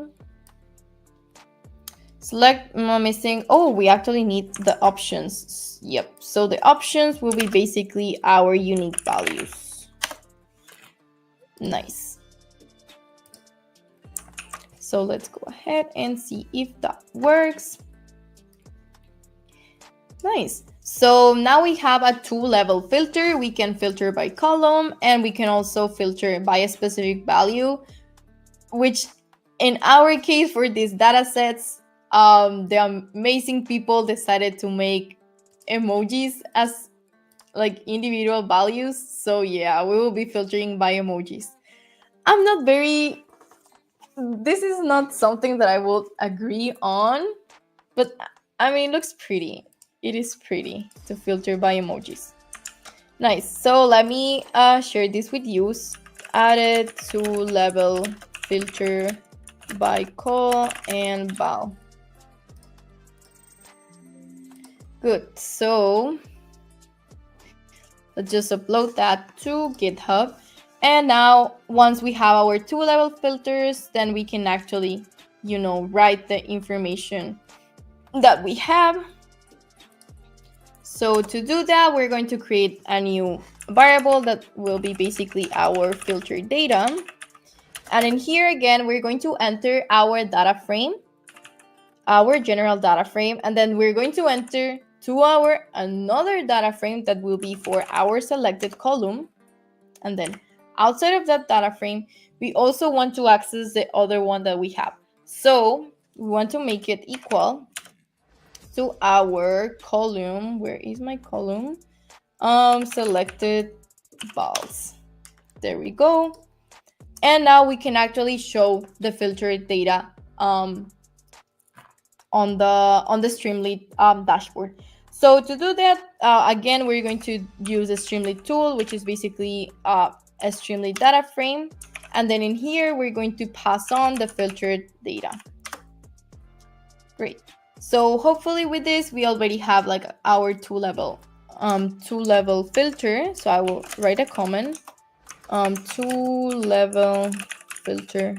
Select missing. Oh, we actually need the options. Yep. So the options will be basically our unique values. Nice. So let's go ahead and see if that works. Nice. So now we have a 2-level filter. We can filter by column, and we can also filter by a specific value, which in our case for these data sets, the amazing people decided to make emojis as like individual values. So yeah, we will be filtering by emojis. I'm not very, this is not something that I would agree on, but I mean, it looks pretty. It is pretty to filter by emojis. Nice. So let me share this with you. Added 2-level filter by call and val. Good. So let's just upload that to GitHub. And now once we have our 2-level filters, then we can actually, write the information that we have. So to do that, we're going to create a new variable that will be basically our filter data. And in here again, we're going to enter our data frame, our general data frame, and then we're going to enter to our another data frame that will be for our selected column. And then outside of that data frame, we also want to access the other one that we have. So we want to make it equal to our column. Where is my column? Selected vals. There we go. And now we can actually show the filtered data on the Streamlit dashboard. So to do that, again, we're going to use a Streamlit tool, which is basically a Streamlit data frame. And then in here, we're going to pass on the filtered data. Great. So hopefully with this, we already have like our 2-level filter. So I will write a comment, 2-level filter.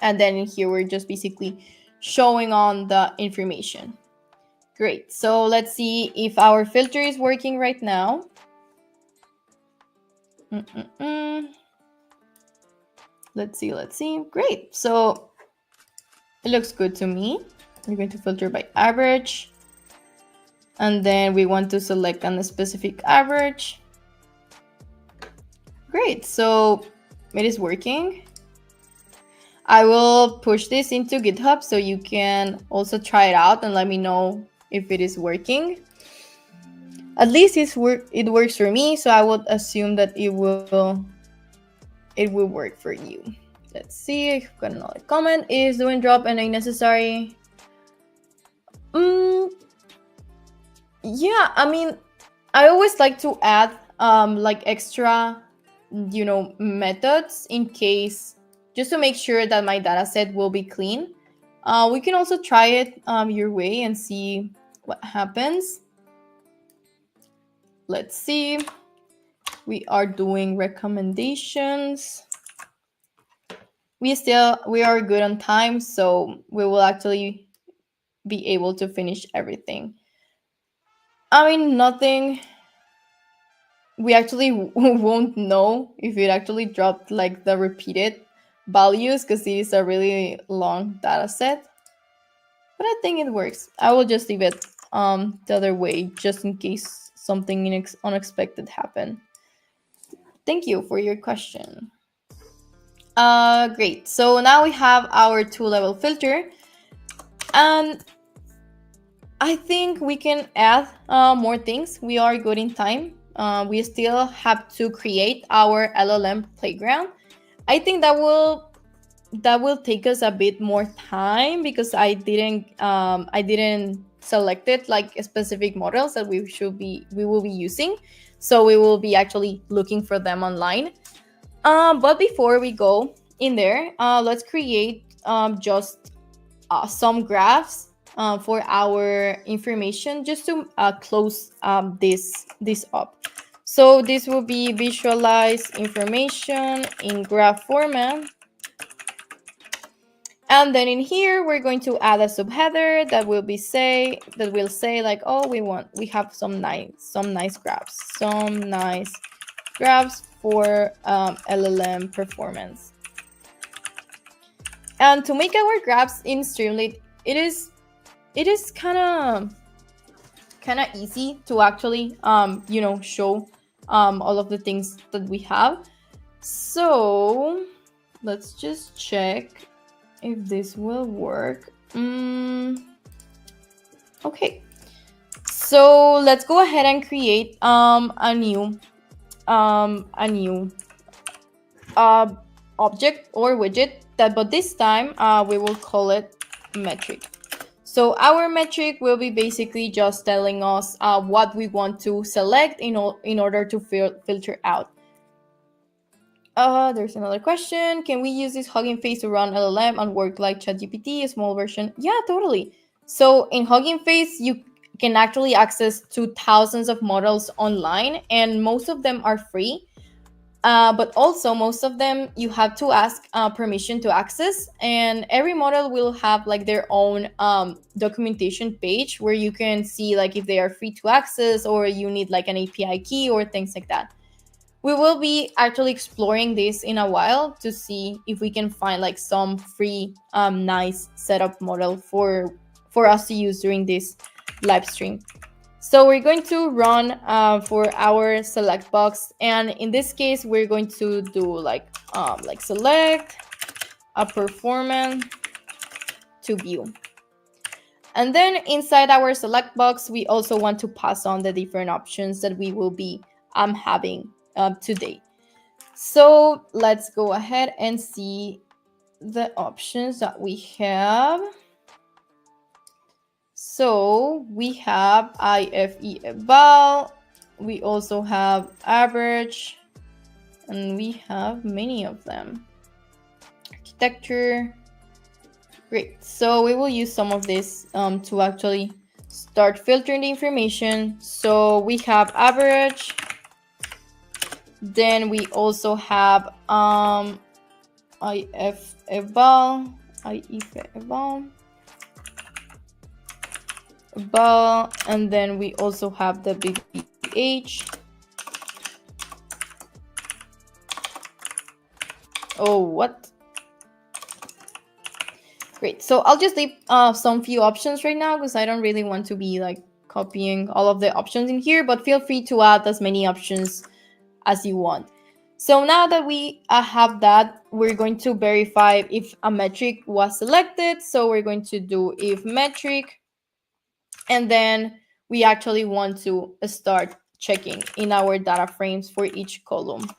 And then in here, we're just basically showing on the information. Great. So let's see if our filter is working right now. Let's see. Great. So it looks good to me. We're going to filter by average. And then we want to select on a specific average. Great. So it is working. I will push this into GitHub so you can also try it out and let me know if it is working. At least it works for me, so I would assume that it will work for you. Let's see. I've got another comment. Is doing drop and unnecessary? Yeah, I mean, I always like to add like extra, methods in case, just to make sure that my data set will be clean. We can also try it your way and see what happens. Let's see. We are doing recommendations. We are good on time, so we will actually be able to finish everything. I mean, nothing. We actually won't know if it actually dropped like the repeated values because it is a really long data set. But I think it works. I will just leave it the other way just in case something unexpected happened. Thank you for your question. Great. So now we have our 2-level filter. And I think we can add more things. We are good in time. We still have to create our LLM playground. I think that will take us a bit more time because I didn't select it like specific models that we will be using. So we will be actually looking for them online. But before we go in there, let's create just some graphs for our information, just to close this up. So this will be visualize information in graph format. And then in here, we're going to add a subheader that will say like, oh, we have some nice graphs for LLM performance. And to make our graphs in Streamlit, it is kind of easy to actually show all of the things that we have. So let's just check if this will work. Okay, so let's go ahead and create a new object or widget but this time we will call it metric. So our metric will be basically just telling us what we want to select in order to filter out. There's another question. Can we use this Hugging Face to run LLM and work like ChatGPT, a small version? Yeah, totally. So in Hugging Face, you can actually access to thousands of models online, and most of them are free. But also most of them you have to ask permission to access, and every model will have like their own documentation page where you can see like if they are free to access or you need like an API key or things like that. We will be actually exploring this in a while to see if we can find like some free nice setup model for us to use during this live stream. So we're going to run for our select box, and in this case we're going to do like select a performance to view. And then inside our select box, we also want to pass on the different options that we will be having today. So let's go ahead and see the options that we have. So we have IFE eval, we also have average, and we have many of them. Architecture. Great. So we will use some of this to actually start filtering the information. So we have average. Then we also have IF eval, and then we also have the BBH. Oh, what? Great. So I'll just leave some few options right now because I don't really want to be like copying all of the options in here, but feel free to add as many options as you want. So now that we have that, we're going to verify if a metric was selected. So we're going to do if metric, and then we actually want to start checking in our data frames for each columns.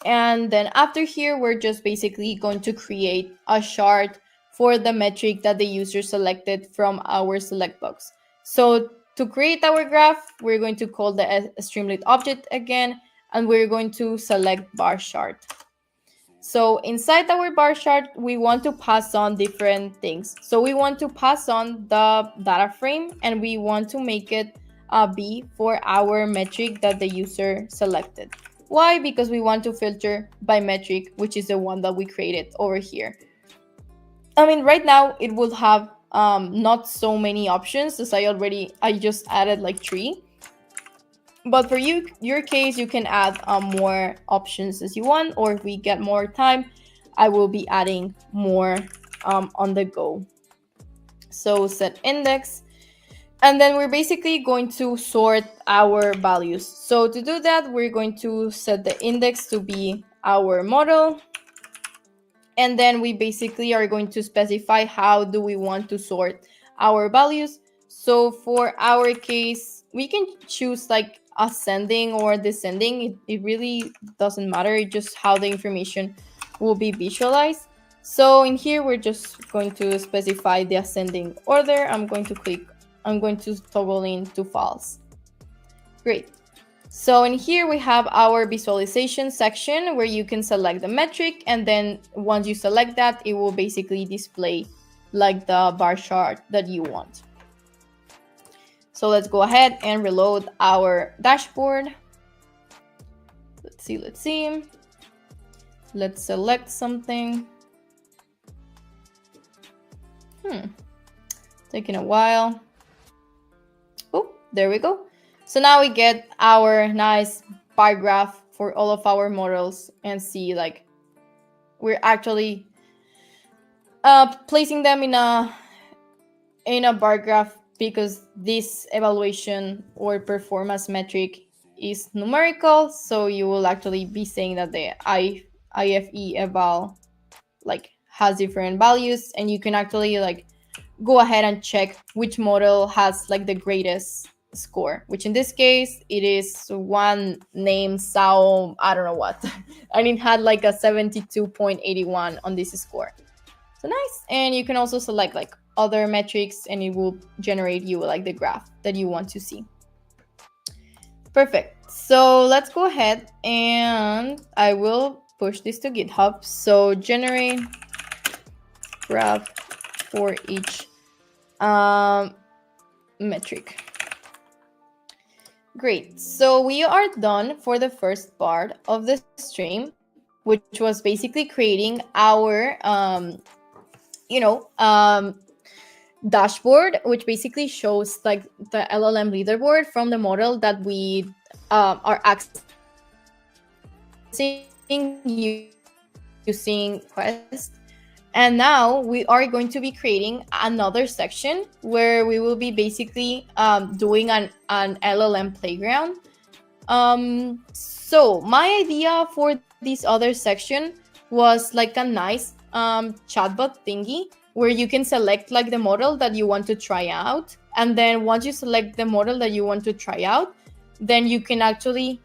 And then after here, we're just basically going to create a chart for the metric that the user selected from our select box. So to create our graph, we're going to call the Streamlit object again, and we're going to select bar chart. So inside our bar chart, we want to pass on different things. So we want to pass on the data frame, and we want to make it be for our metric that the user selected. Why? Because we want to filter by metric, which is the one that we created over here. I mean, right now it will have not so many options, as I just added like 3. But for your case, you can add more options as you want, or if we get more time, I will be adding more on the go. So set index, and then we're basically going to sort our values. So to do that, we're going to set the index to be our model, and then we basically are going to specify how do we want to sort our values. So for our case, we can choose like ascending or descending. It really doesn't matter. It's just how the information will be visualized. So in here, we're just going to specify the ascending order. I'm going to toggle in to false. Great. So in here we have our visualization section where you can select the metric, and then once you select that, it will basically display like the bar chart that you want. So let's go ahead and reload our dashboard. Let's see. Let's select something. Taking a while. Oh, there we go. So now we get our nice bar graph for all of our models and see like we're actually placing them in a bar graph because this evaluation or performance metric is numerical. So you will actually be saying that the IFE eval like has different values, and you can actually like go ahead and check which model has like the greatest score, which in this case it is one named Sao I don't know what and it had like a 72.81 on this score. So nice. And you can also select like other metrics and it will generate you like the graph that you want to see. Perfect. So let's go ahead and I will push this to GitHub. So generate graph for each metric. Great. So we are done for the first part of the stream, which was basically creating our dashboard, which basically shows like the LLM leaderboard from the model that we are accessing using Quest. And now we are going to be creating another section where we will be basically doing an LLM playground. So my idea for this other section was like a nice chatbot thingy where you can select like the model that you want to try out. And then once you select the model that you want to try out, then you can actually,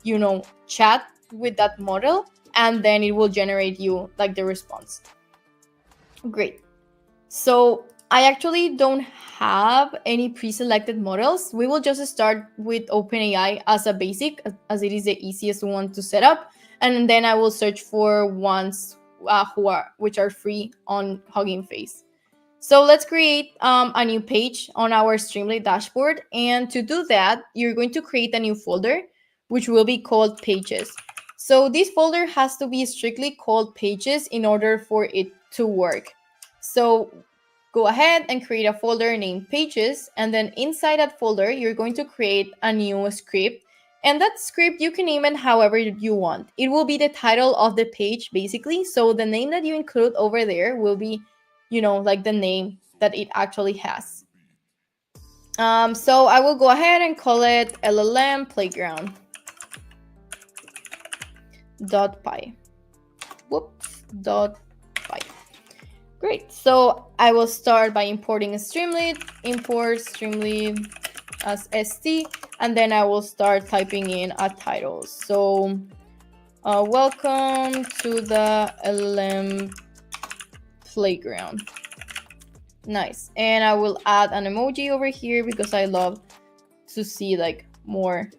chat with that model, and then it will generate you like the response. Great. So I actually don't have any pre-selected models. We will just start with OpenAI as a basic, as it is the easiest one to set up. And then I will search for ones which are free on Hugging Face. So let's create a new page on our Streamlit dashboard. And to do that, you're going to create a new folder, which will be called Pages. So this folder has to be strictly called Pages in order for it to work. So go ahead and create a folder named Pages. And then inside that folder, you're going to create a new script. And that script, you can name it however you want. It will be the title of the page, basically. So the name that you include over there will be like the name that it actually has. So I will go ahead and call it LLM playground .py. .py. Great. So I will start by importing a Streamlit, import Streamlit as st, and then I will start typing in a title. So welcome to the LLM playground. Nice. And I will add an emoji over here because I love to see like more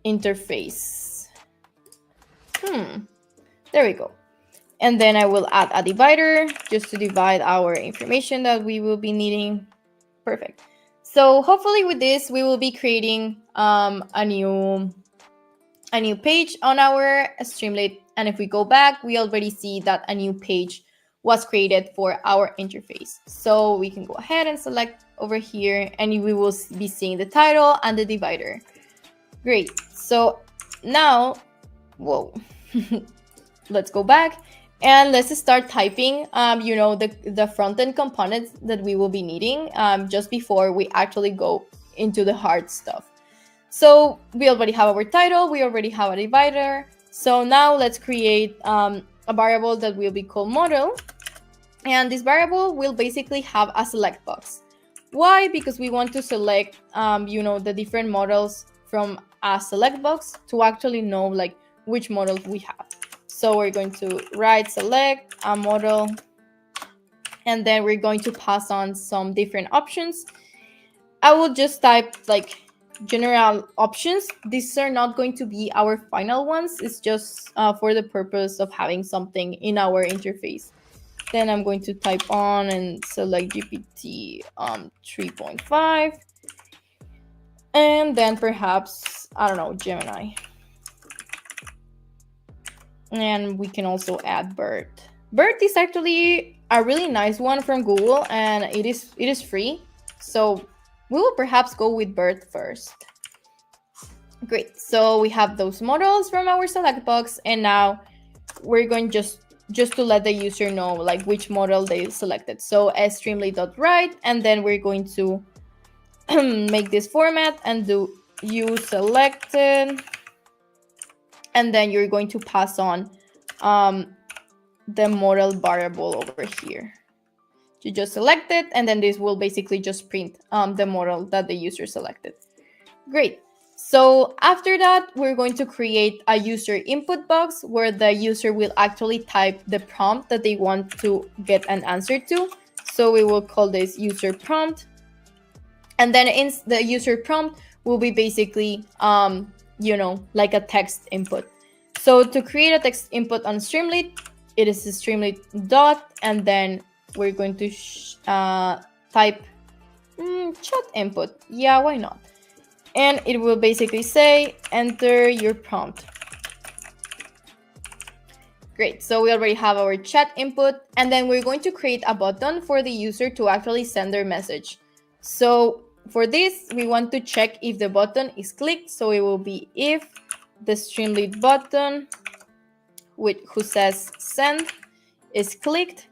interface. There we go. And then I will add a divider just to divide our information that we will be needing. Perfect. So hopefully with this, we will be creating a new page on our Streamlit. And if we go back, we already see that a new page was created for our interface. So we can go ahead and select over here and we will be seeing the title and the divider. Great. So now, whoa, let's go back and let's start typing, the front-end components that we will be needing just before we actually go into the hard stuff. So we already have our title, we already have a divider. So now let's create a variable that will be called model. And this variable will basically have a select box. Why? Because we want to select, the different models from a select box to actually know like which models we have. So we're going to write select a model, and then we're going to pass on some different options. I will just type like general options. These are not going to be our final ones. It's just for the purpose of having something in our interface. Then I'm going to type on and select GPT 3.5. And then perhaps, I don't know, Gemini. And we can also add BERT. BERT is actually a really nice one from Google, and it is free. So we will perhaps go with BERT first. Great. So we have those models from our select box, and now we're going just to let the user know like which model they selected. So streamlit.write, and then we're going to make this format and do use selected, and then you're going to pass on the model variable over here. You just select it, and then this will basically just print the model that the user selected. Great. So after that, we're going to create a user input box where the user will actually type the prompt that they want to get an answer to. So we will call this user prompt. And then in the user prompt will be basically, like a text input. So to create a text input on Streamlit, it is a Streamlit dot, and then we're going to type chat input. Yeah, why not? And it will basically say, enter your prompt. Great, so we already have our chat input, and then we're going to create a button for the user to actually send their message. So for this, we want to check if the button is clicked. So it will be if the Streamlit button, who says send, is clicked,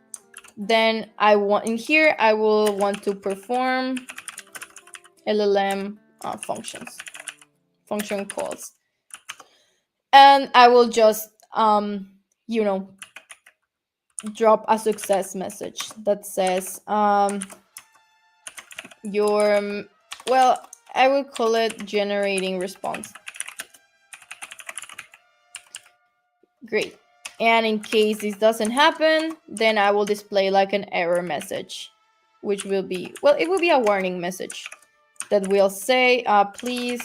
then I will want to perform LLM function calls, and I will just drop a success message that says I will call it generating response. Great. And in case this doesn't happen, then I will display like an error message, which will be, it will be a warning message that will say, please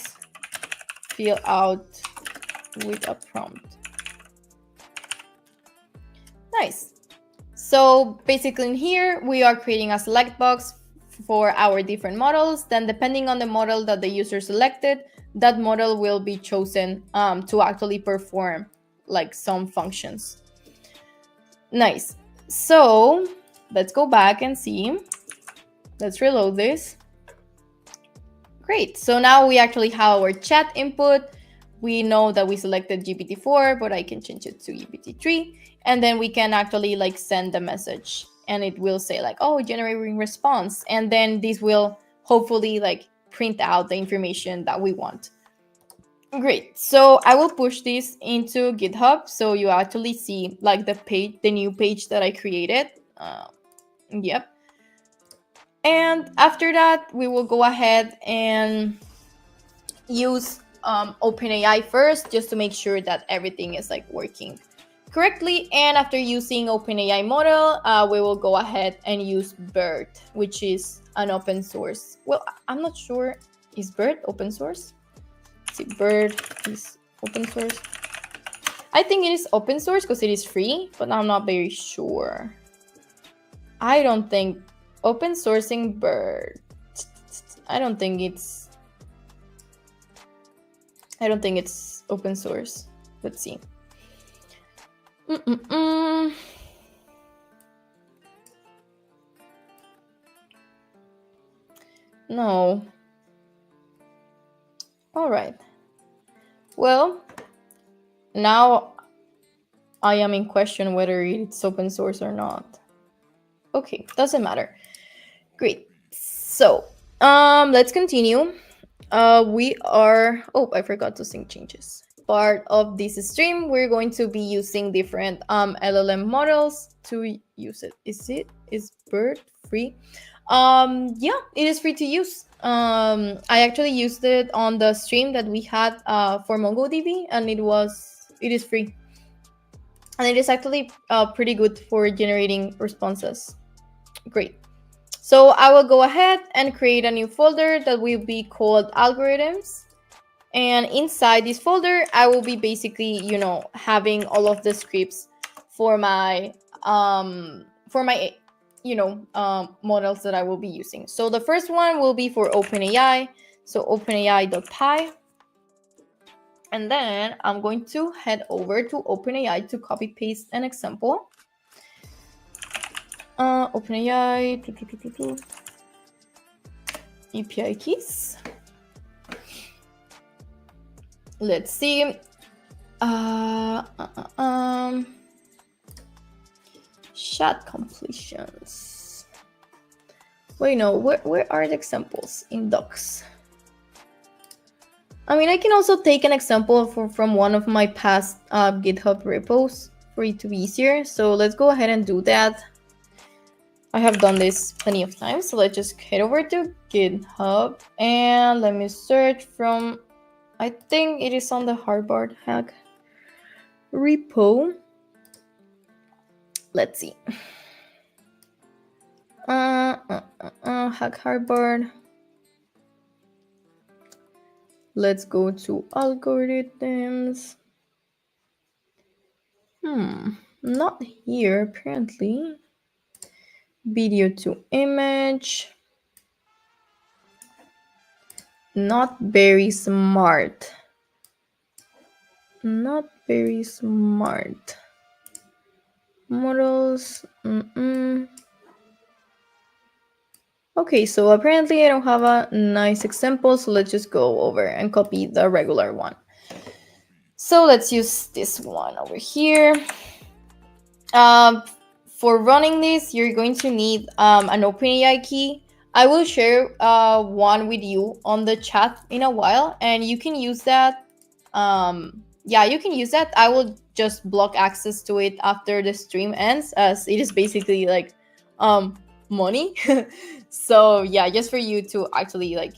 fill out with a prompt. Nice. So basically in here, we are creating a select box for our different models. Then depending on the model that the user selected, that model will be chosen to actually perform like some functions. Nice. So let's go back and see. Let's reload this. Great. So now we actually have our chat input. We know that we selected GPT-4, but I can change it to GPT-3. And then we can actually like send the message, and it will say like, oh, generating response. And then this will hopefully like print out the information that we want. Great. So I will push this into GitHub, so you actually see like the new page that I created. Yep. And after that, we will go ahead and use OpenAI first, just to make sure that everything is like working correctly. And after using OpenAI model, we will go ahead and use BERT, which is an open source. Well, I'm not sure. Is BERT open source? See, BERT is open source. I think it is open source because it is free, but I'm not very sure. I don't think open sourcing BERT. I don't think it's open source. Let's see. No. All right. Well, now I am in question whether it's open source or not. Okay, doesn't matter. Great. So, let's continue. We are, I forgot to sync changes. Part of this stream, we're going to be using different LLM models to use it. Is BERT free? Yeah, it is free to use. I actually used it on the stream that we had for MongoDB, and it is free. And it is actually pretty good for generating responses. Great. So I will go ahead and create a new folder that will be called algorithms. And inside this folder, I will be basically, having all of the scripts for my, models that I will be using. So the first one will be for OpenAI. So OpenAI.py. And then I'm going to head over to OpenAI to copy paste an example. OpenAI API keys. Let's see. Chat completions. Wait, no, where are the examples in docs? I mean, I can also take an example from one of my past GitHub repos for it to be easier. So let's go ahead and do that. I have done this plenty of times. So let's just head over to GitHub and let me search from, I think it is on the Harvard hack repo. Let's see. Hack Harvard. Let's go to algorithms. Not here apparently. Video to image. Not very smart. Not very smart. Models. Okay, so apparently I don't have a nice example, so let's just go over and copy the regular one. So let's use this one over here. For running this, you're going to need an OpenAI key. I will share one with you on the chat in a while, and you can use that. You can use that. I will just block access to it after the stream ends, as it is basically like money. So yeah, just for you to actually like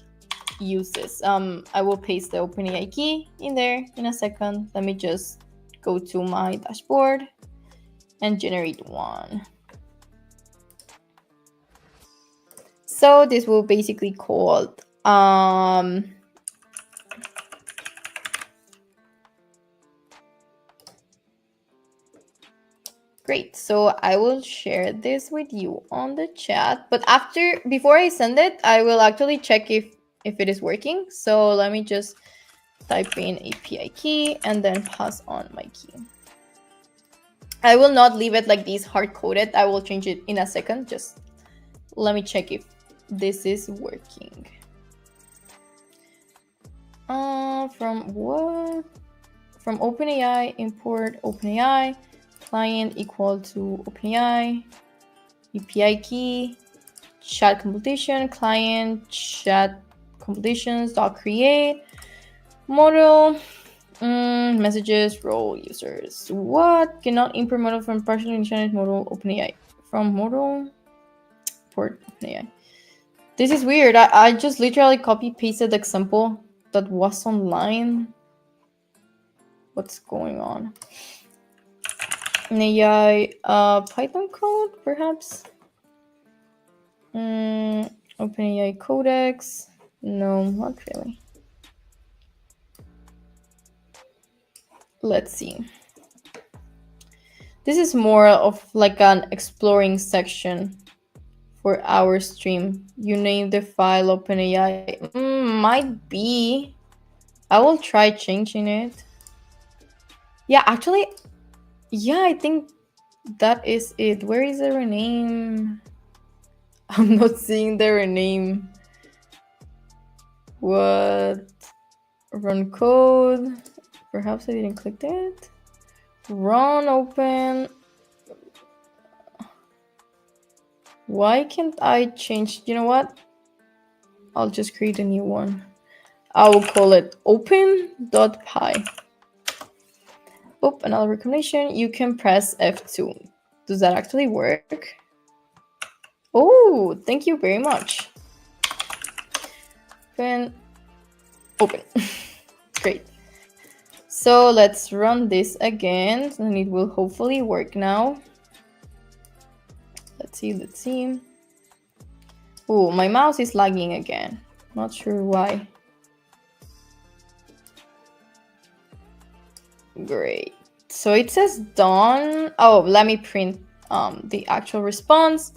use this. I will paste the OpenAI key in there in a second. Let me just go to my dashboard and generate one. So this will basically called great. So I will share this with you on the chat, but before I send it, I will actually check if it is working. So let me just type in API key and then pass on my key. I will not leave it like this hard-coded. I will change it in a second. Just let me check if this is working. From what? From OpenAI, import OpenAI, client equal to OpenAI, API key, chat completion, client, chat completions, dot create, model, messages, role users. What? Cannot import model from partially initialized model OpenAI. From model, port OpenAI. This is weird. I just literally copy pasted the example that was online. What's going on? An AI Python code, perhaps? OpenAI codex? No, not really. Let's see. This is more of like an exploring section for our stream. You name the file OpenAI. Might be. I will try changing it. Yeah, actually, yeah, I think that is it. Where is the rename? I'm not seeing the rename. What? Run code. Perhaps I didn't click it. Run open. Why can't I change? You know what? I'll just create a new one. I will call it open.py. Oh, another recommendation. You can press F2. Does that actually work? Oh, thank you very much. Open. Great. So let's run this again, and it will hopefully work now. Let's see. Oh, my mouse is lagging again. Not sure why. Great. So it says done. Oh, let me print the actual response.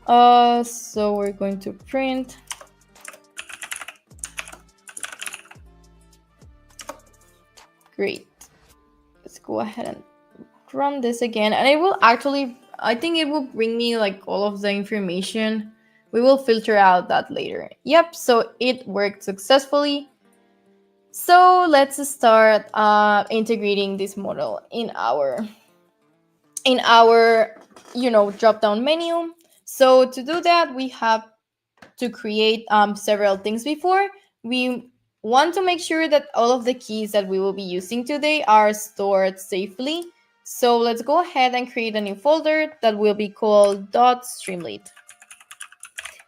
So we're going to print. Great. Let's go ahead and run this again, and it will actually, I think it will bring me like all of the information. We will filter out that later. Yep, so it worked successfully. So let's start integrating this model in our drop down menu. So to do that, we have to create several things before. We want to make sure that all of the keys that we will be using today are stored safely. So let's go ahead and create a new folder that will be called .streamlit.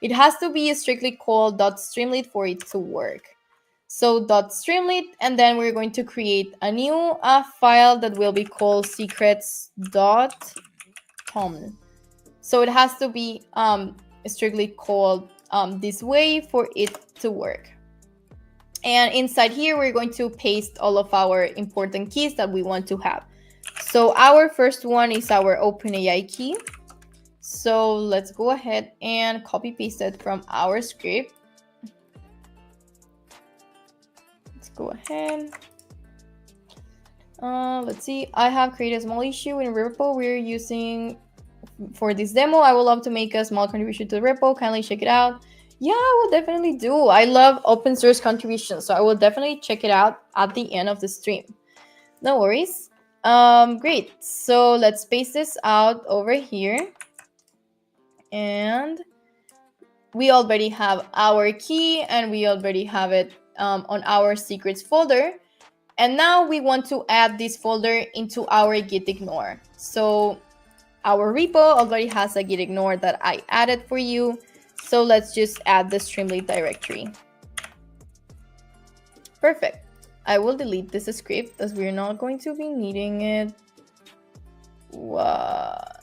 It has to be strictly called .streamlit for it to work. So .streamlit, and then we're going to create a new file that will be called secrets.tom. So it has to be strictly called this way for it to work. And inside here, we're going to paste all of our important keys that we want to have. So our first one is our OpenAI key. So let's go ahead and copy paste it from our script. Let's go ahead. Let's see. I have created a small issue in repo we're using for this demo. I would love to make a small contribution to the repo. Kindly check it out. Yeah, I will definitely do. I love open source contributions, so I will definitely check it out at the end of the stream. No worries. Great. So let's paste this out over here. And we already have our key, and we already have it on our secrets folder. And now we want to add this folder into our git ignore. So our repo already has a git ignore that I added for you. So let's just add the Streamlit directory. Perfect. I will delete this script as we're not going to be needing it. What?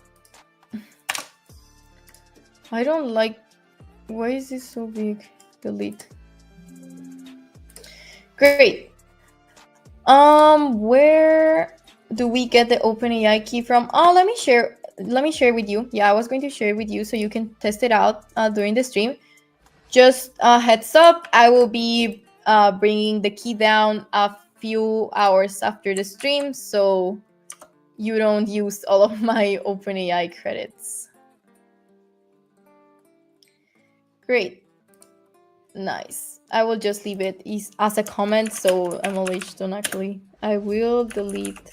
I don't like, why is this so big? Delete. Great. Where do we get the OpenAI key from? Oh, let me share with you. Yeah, I was going to share it with you so you can test it out during the stream. Just a heads up, I will be bringing the key down a few hours after the stream, so you don't use all of my OpenAI credits. Great. Nice. I will just leave it as a comment, so emojis don't actually. I will delete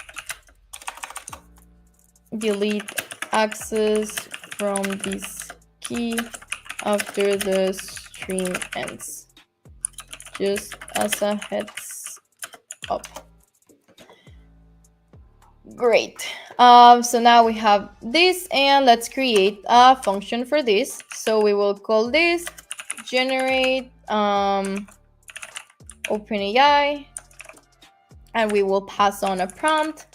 access from this key after the stream ends. Just as a heads up. Great. So now we have this, and let's create a function for this. So we will call this generate OpenAI, and we will pass on a prompt,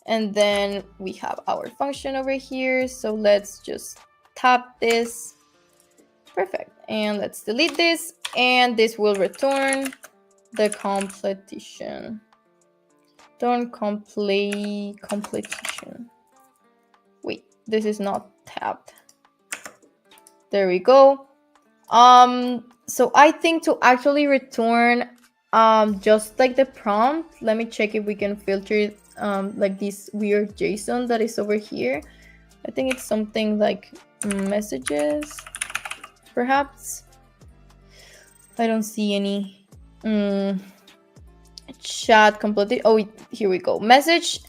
and then we have our function over here. So let's just tap this. Perfect. And let's delete this, and this will return the completion. Don't completion. Wait, this is not tabbed. There we go. So I think to actually return just like the prompt, let me check if we can filter like this weird JSON that is over here. I think it's something like messages, perhaps. I don't see any chat completely. Oh, here we go. Message.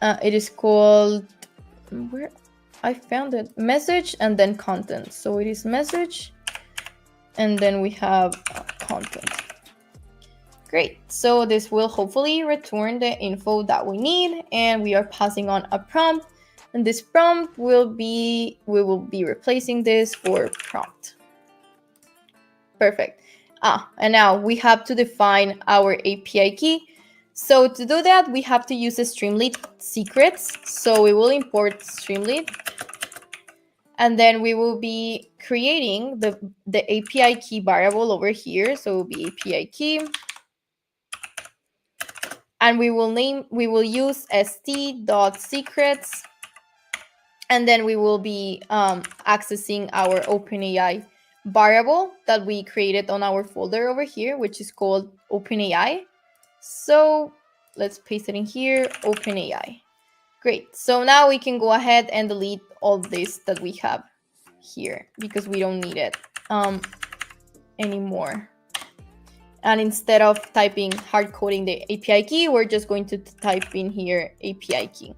It is called, where I found it, message and then content. So it is message, and then we have content. Great. So this will hopefully return the info that we need, and we are passing on a prompt, and this prompt we will be replacing this for prompt. Perfect. And now we have to define our API key. So to do that, we have to use the Streamlit secrets. So we will import Streamlit, And then we will be creating the API key variable over here. So it will be API key. And we will use st.secrets. And then we will be accessing our OpenAI variable that we created on our folder over here, which is called OpenAI. So let's paste it in here, OpenAI. Great. So now we can go ahead and delete all this that we have here because we don't need it anymore. And instead of hard coding the API key, we're just going to type in here API key.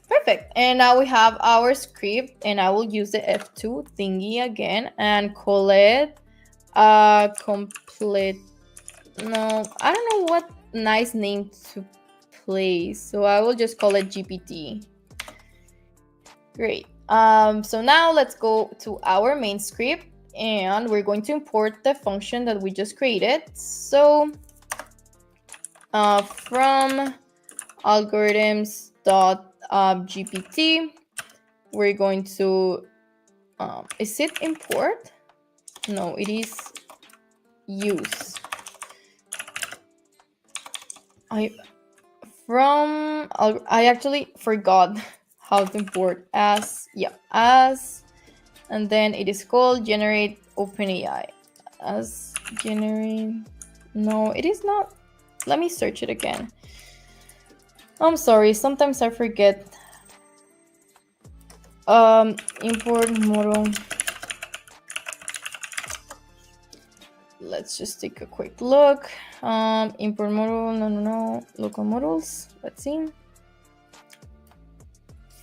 Perfect. And now we have our script, and I will use the F2 thingy again and call it complete. No, I don't know what nice name to place, so I will just call it GPT. Great. So now let's go to our main script, and we're going to import the function that we just created. So from algorithms.gpt, we're going to is it import? No, it is use. I actually forgot how to import as, and then it is called generate OpenAI as generate. No, it is not. Let me search it again. I'm sorry, sometimes I forget. Import model. Let's just take a quick look. Import model, no, local models. Let's see.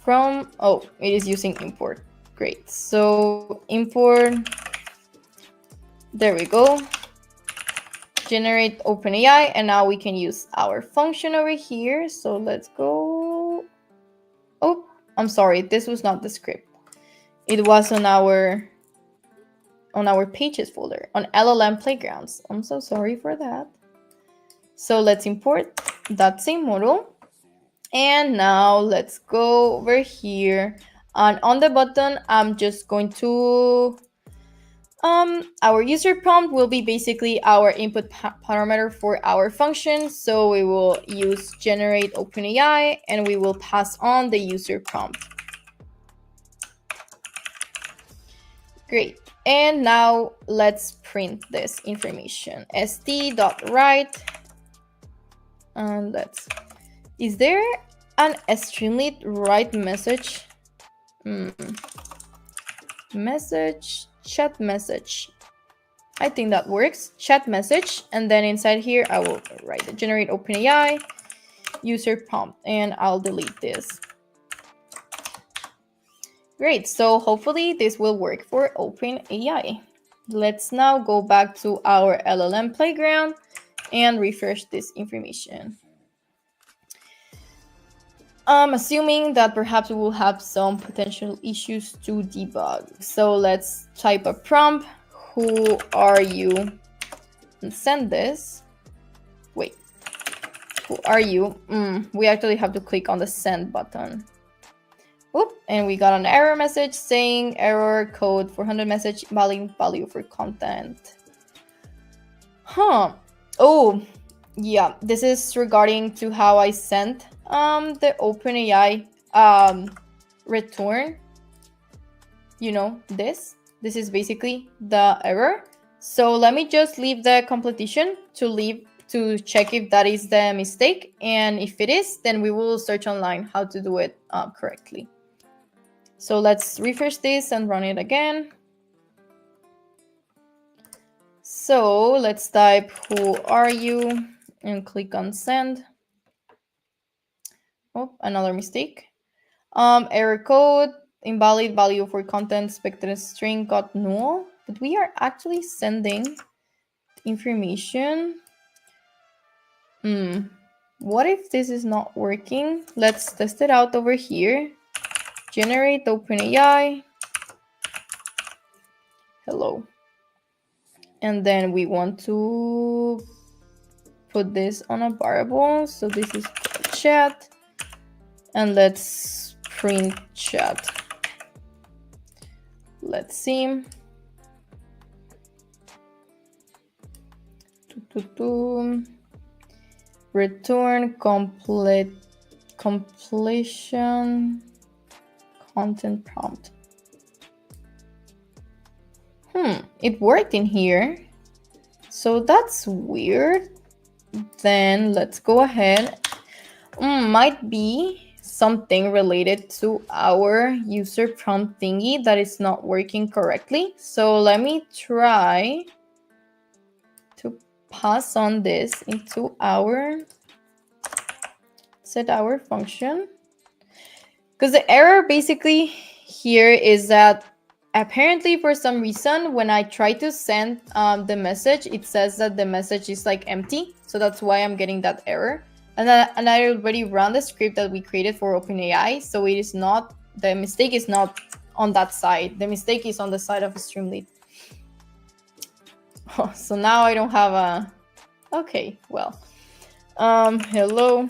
It is using import. Great. So import, there we go. Generate OpenAI, and now we can use our function over here. So let's go. Oh, I'm sorry, this was not the script. It was on our pages folder on LLM Playgrounds. I'm so sorry for that. So let's import that same model. And now let's go over here. And on the button, I'm just going to our user prompt will be basically our input parameter for our function. So we will use generate OpenAI, and we will pass on the user prompt. Great. And now let's print this information. st.write. And is there an extremely write message? Chat message. I think that works. Chat message. And then inside here, I will write the generate OpenAI user prompt, and I'll delete this. Great. So hopefully this will work for OpenAI. Let's now go back to our LLM Playground and refresh this information. Assuming that perhaps we will have some potential issues to debug. So let's type a prompt. Who are you? And send this. Wait. Who are you? We actually have to click on the send button. Oop, and we got an error message saying error code 400 message value for content. Oh, yeah. This is regarding to how I sent the OpenAI return. You know, this is basically the error. So let me just leave the completion to check if that is the mistake, and if it is, then we will search online how to do it correctly. So let's refresh this and run it again. So let's type who are you and click on send. Oh, another mistake. Error code, invalid value for content, expected string got null, but we are actually sending information. What if this is not working? Let's test it out over here. Generate OpenAI. Hello. And then we want to put this on a variable. So this is chat. And let's print chat. Let's see. Return completion content prompt. It worked in here. So that's weird. Then let's go ahead. Might be something related to our user prompt thingy that is not working correctly. So let me try to pass on this into our set our function. Because the error basically here is that apparently for some reason when I try to send the message, it says that the message is like empty. So that's why I'm getting that error. And I already ran the script that we created for OpenAI. So it is not, the mistake is not on that side. The mistake is on the side of Streamlit. Oh, so now I don't have a, okay, well, hello.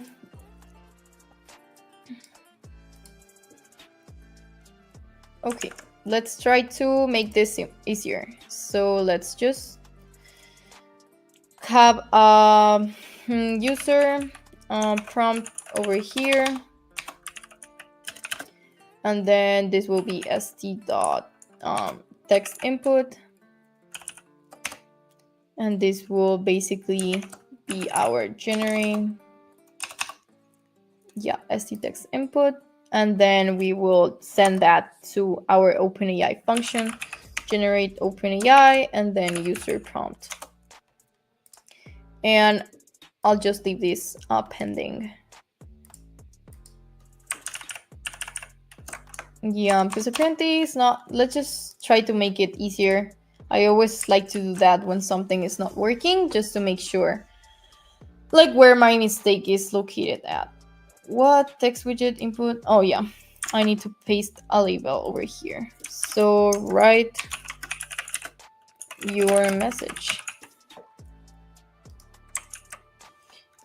Okay, let's try to make this easier. So let's just have a user prompt over here. And then this will be st.text input. And this will basically be our generating, st.text input. And then we will send that to our OpenAI function, generate OpenAI, and then user prompt. And I'll just leave this pending. Yeah, because apparently it's not, let's just try to make it easier. I always like to do that when something is not working, just to make sure like where my mistake is located at. What text widget input? Oh yeah, I need to paste a label over here. So write your message.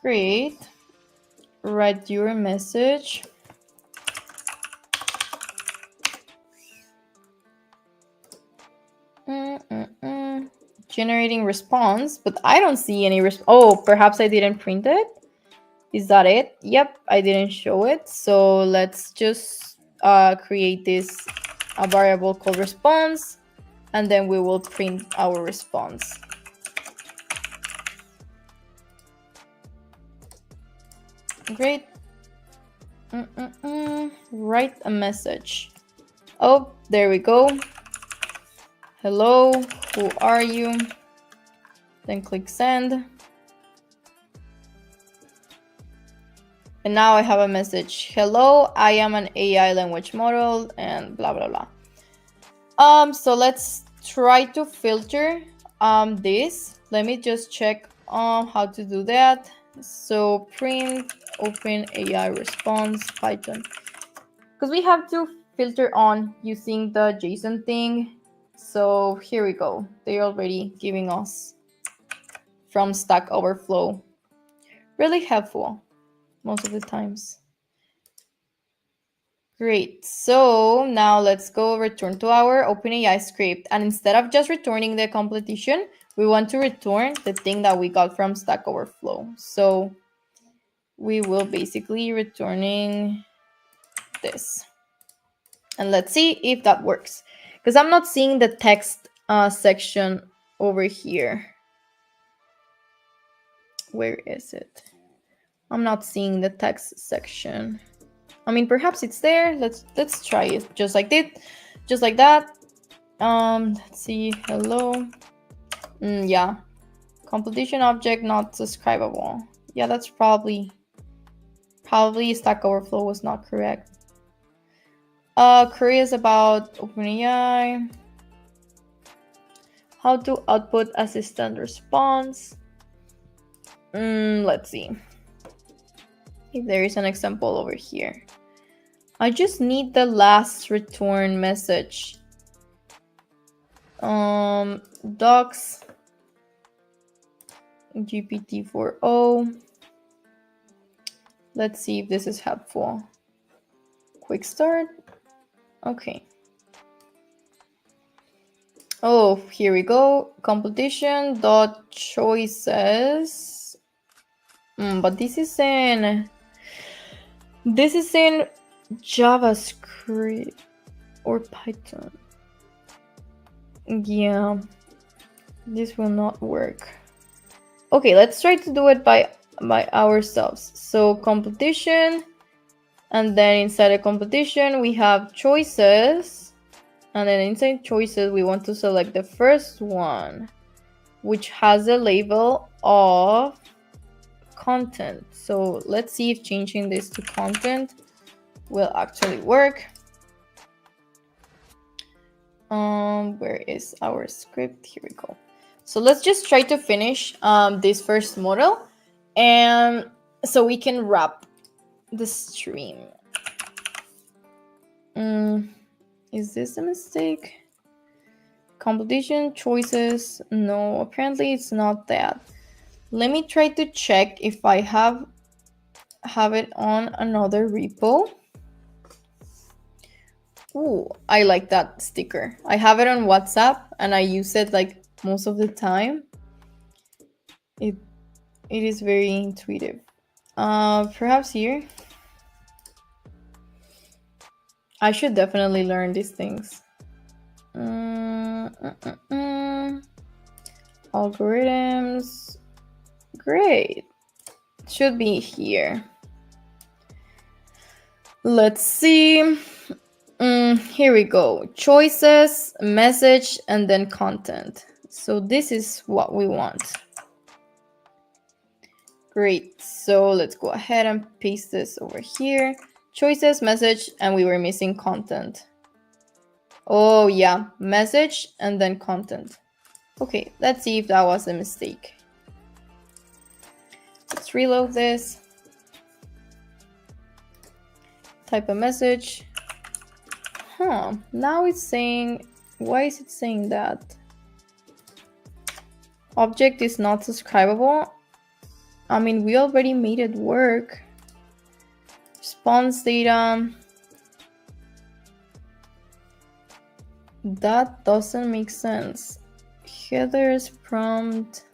Great. Write your message. Generating response, but I don't see any oh, perhaps I didn't print it. Is that it? Yep, I didn't show it. So let's just create this a variable called response, and then we will print our response. Great. Write a message. Oh, there we go. Hello, who are you? Then click send. And now I have a message. Hello, I am an AI language model, and blah, blah, blah. So let's try to filter this. Let me just check how to do that. So print OpenAI response Python. Because we have to filter on using the JSON thing. So here we go. They're already giving us from Stack Overflow. Really helpful most of the times. Great. So now let's go return to our OpenAI script. And instead of just returning the completion, we want to return the thing that we got from Stack Overflow. So we will basically returning this. And let's see if that works. Because I'm not seeing the text section over here. Where is it? I'm not seeing the text section. I mean, perhaps it's there. Let's try it just like that. Let's see. Hello. Yeah. Completion object not subscribable. Yeah, that's probably Stack Overflow was not correct. Queries about OpenAI. How to output assistant response. Let's see if there is an example over here. I just need the last return message. Docs GPT-4o. Let's see if this is helpful. Quick start. Okay. Oh, here we go. Competition dot choices. But this is in JavaScript or Python. Yeah, this will not work. Okay, let's try to do it by ourselves. So competition, and then inside a competition we have choices, and then inside choices we want to select the first one, which has a label of content. So let's see if changing this to content will actually work. Where is our script? Here we go. So let's just try to finish this first model, and so we can wrap the stream. Is this a mistake? Competition choices? No, apparently it's not that. Let me try to check if I have it on another repo. Ooh, I like that sticker. I have it on WhatsApp and I use it like most of the time. It is very intuitive. Perhaps here. I should definitely learn these things. Algorithms. Great. Should be here. Let's see. Here we go. Choices, message, and then content. So this is what we want. Great. So let's go ahead and paste this over here. Choices, message, and we were missing content. Oh yeah, message and then content. Okay, let's see if that was a mistake. Let's reload this. Type a message. Now it's saying, why is it saying that? Object is not subscribable. I mean, we already made it work. Response data. That doesn't make sense. Headers, prompt,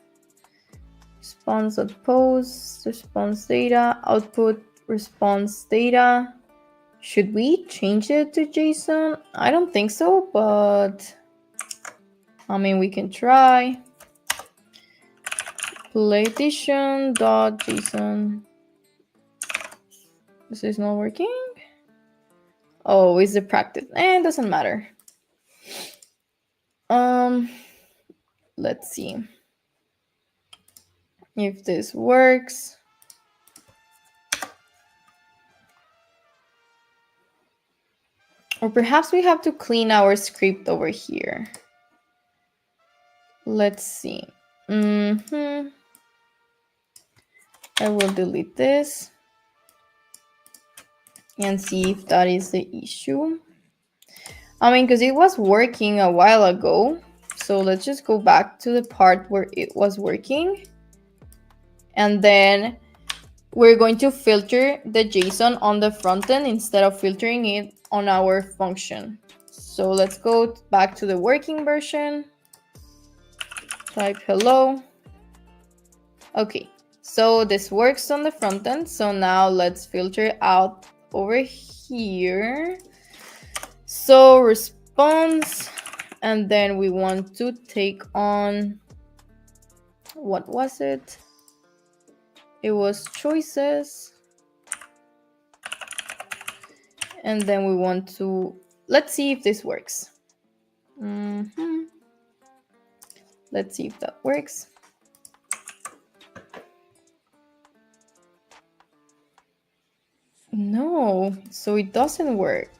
response.post, response data, output, response data. Should we change it to JSON? I don't think so, but I mean, we can try. Playedition.json. This is not working. Oh, is it practice? It doesn't matter. Let's see if this works. Or perhaps we have to clean our script over here. Let's see. I will delete this and see if that is the issue. I mean, because it was working a while ago. So let's just go back to the part where it was working. And then we're going to filter the JSON on the front end instead of filtering it on our function. So let's go back to the working version. Type hello. Okay, so this works on the front end. So now let's filter out over here. So response, and then we want to take on, what was it? It was choices. And then we want to, let's see if this works. Let's see if that works. No, so it doesn't work.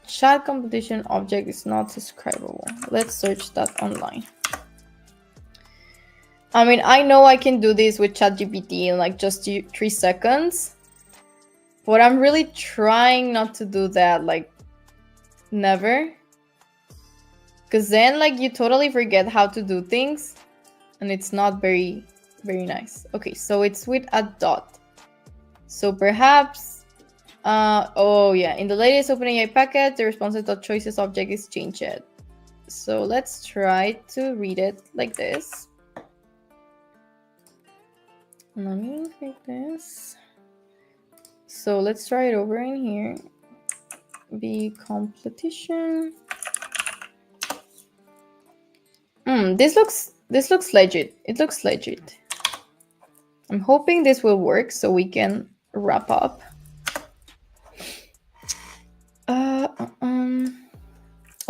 Chat competition object is not subscribable. Let's search that online. I mean, I know I can do this with ChatGPT in like just 3 seconds, but I'm really trying not to do that, like never. Because then like you totally forget how to do things and it's not very, very nice. Okay, so it's with a dot. So perhaps, oh yeah, in the latest OpenAI packet, the responses.choices object is changed. So let's try to read it like this. Let me make this. So let's try it over in here. Be competition. This looks legit. It looks legit. I'm hoping this will work so we can wrap up.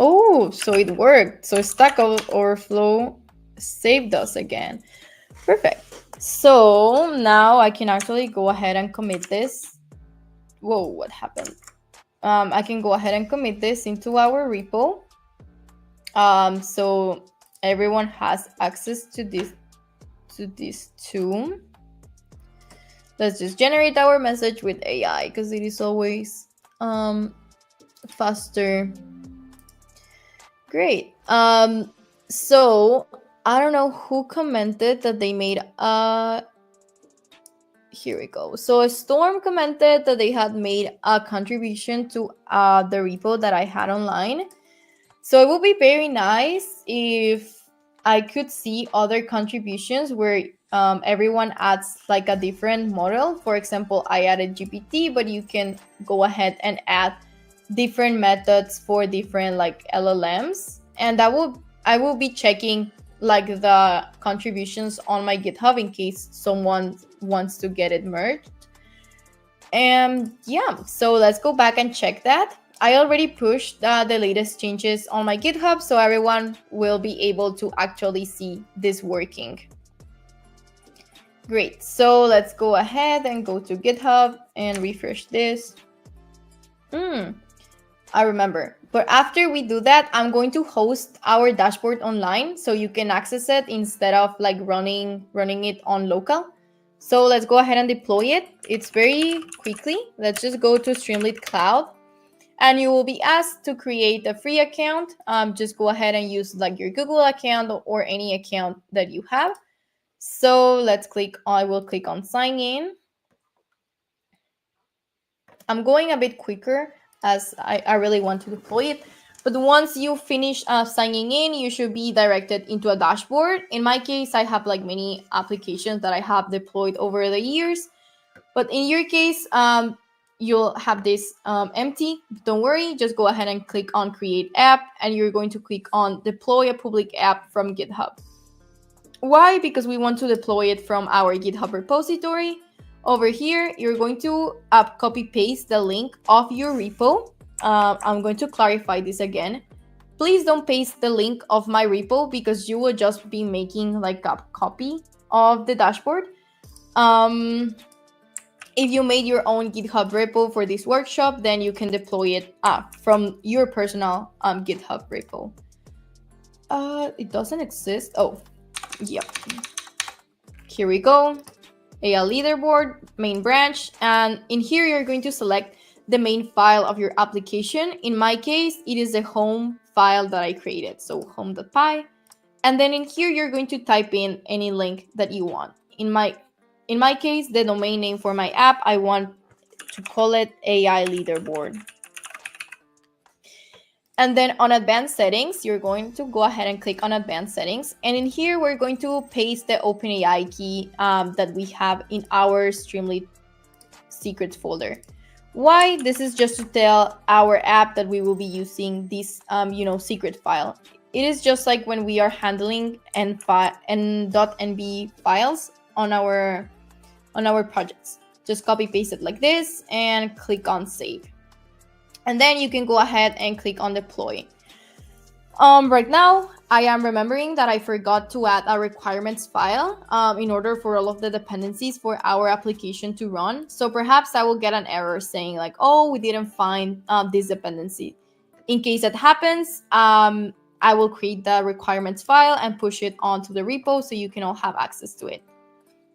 Oh, so it worked. So Stack Overflow saved us again. Perfect. So now I can actually go ahead and commit this. Whoa, what happened? I can go ahead and commit this into our repo. So everyone has access to this too. Let's just generate our message with AI because it is always faster. Great. So I don't know who commented that they made here we go. So Storm commented that they had made a contribution to the repo that I had online. So it would be very nice if I could see other contributions where everyone adds like a different model. For example, I added GPT, but you can go ahead and add different methods for different like LLMs. And I will be checking like the contributions on my GitHub in case someone wants to get it merged. And yeah, so let's go back and check that. I already pushed the latest changes on my GitHub, so everyone will be able to actually see this working. Great, so let's go ahead and go to GitHub and refresh this. I remember. But after we do that, I'm going to host our dashboard online so you can access it instead of like running it on local. So let's go ahead and deploy it. It's very quickly. Let's just go to Streamlit Cloud and you will be asked to create a free account. Just go ahead and use like your Google account or any account that you have. So I will click on sign in. I'm going a bit quicker as I really want to deploy it. But once you finish signing in, you should be directed into a dashboard. In my case, I have like many applications that I have deployed over the years. But in your case, you'll have this empty. Don't worry, just go ahead and click on create app and you're going to click on deploy a public app from GitHub. Why? Because we want to deploy it from our GitHub repository. Over here, you're going to copy paste the link of your repo. I'm going to clarify this again. Please don't paste the link of my repo because you will just be making like a copy of the dashboard. If you made your own GitHub repo for this workshop, then you can deploy it from your personal GitHub repo. It doesn't exist. Oh, yep. Here we go. AI leaderboard, main branch, and in here you're going to select the main file of your application. In my case, it is the home file that I created, so home.py. And then in here you're going to type in any link that you want. In my case, the domain name for my app, I want to call it AI leaderboard. And then on advanced settings, you're going to go ahead and click on advanced settings. And in here, we're going to paste the OpenAI key that we have in our Streamlit secrets folder. Why? This is just to tell our app that we will be using this, secret file. It is just like when we are handling .nb files on our projects. Just copy paste it like this and click on save. And then you can go ahead and click on deploy. Right now, I am remembering that I forgot to add a requirements file in order for all of the dependencies for our application to run. So perhaps I will get an error saying like, oh, we didn't find this dependency. In case that happens, I will create the requirements file and push it onto the repo so you can all have access to it.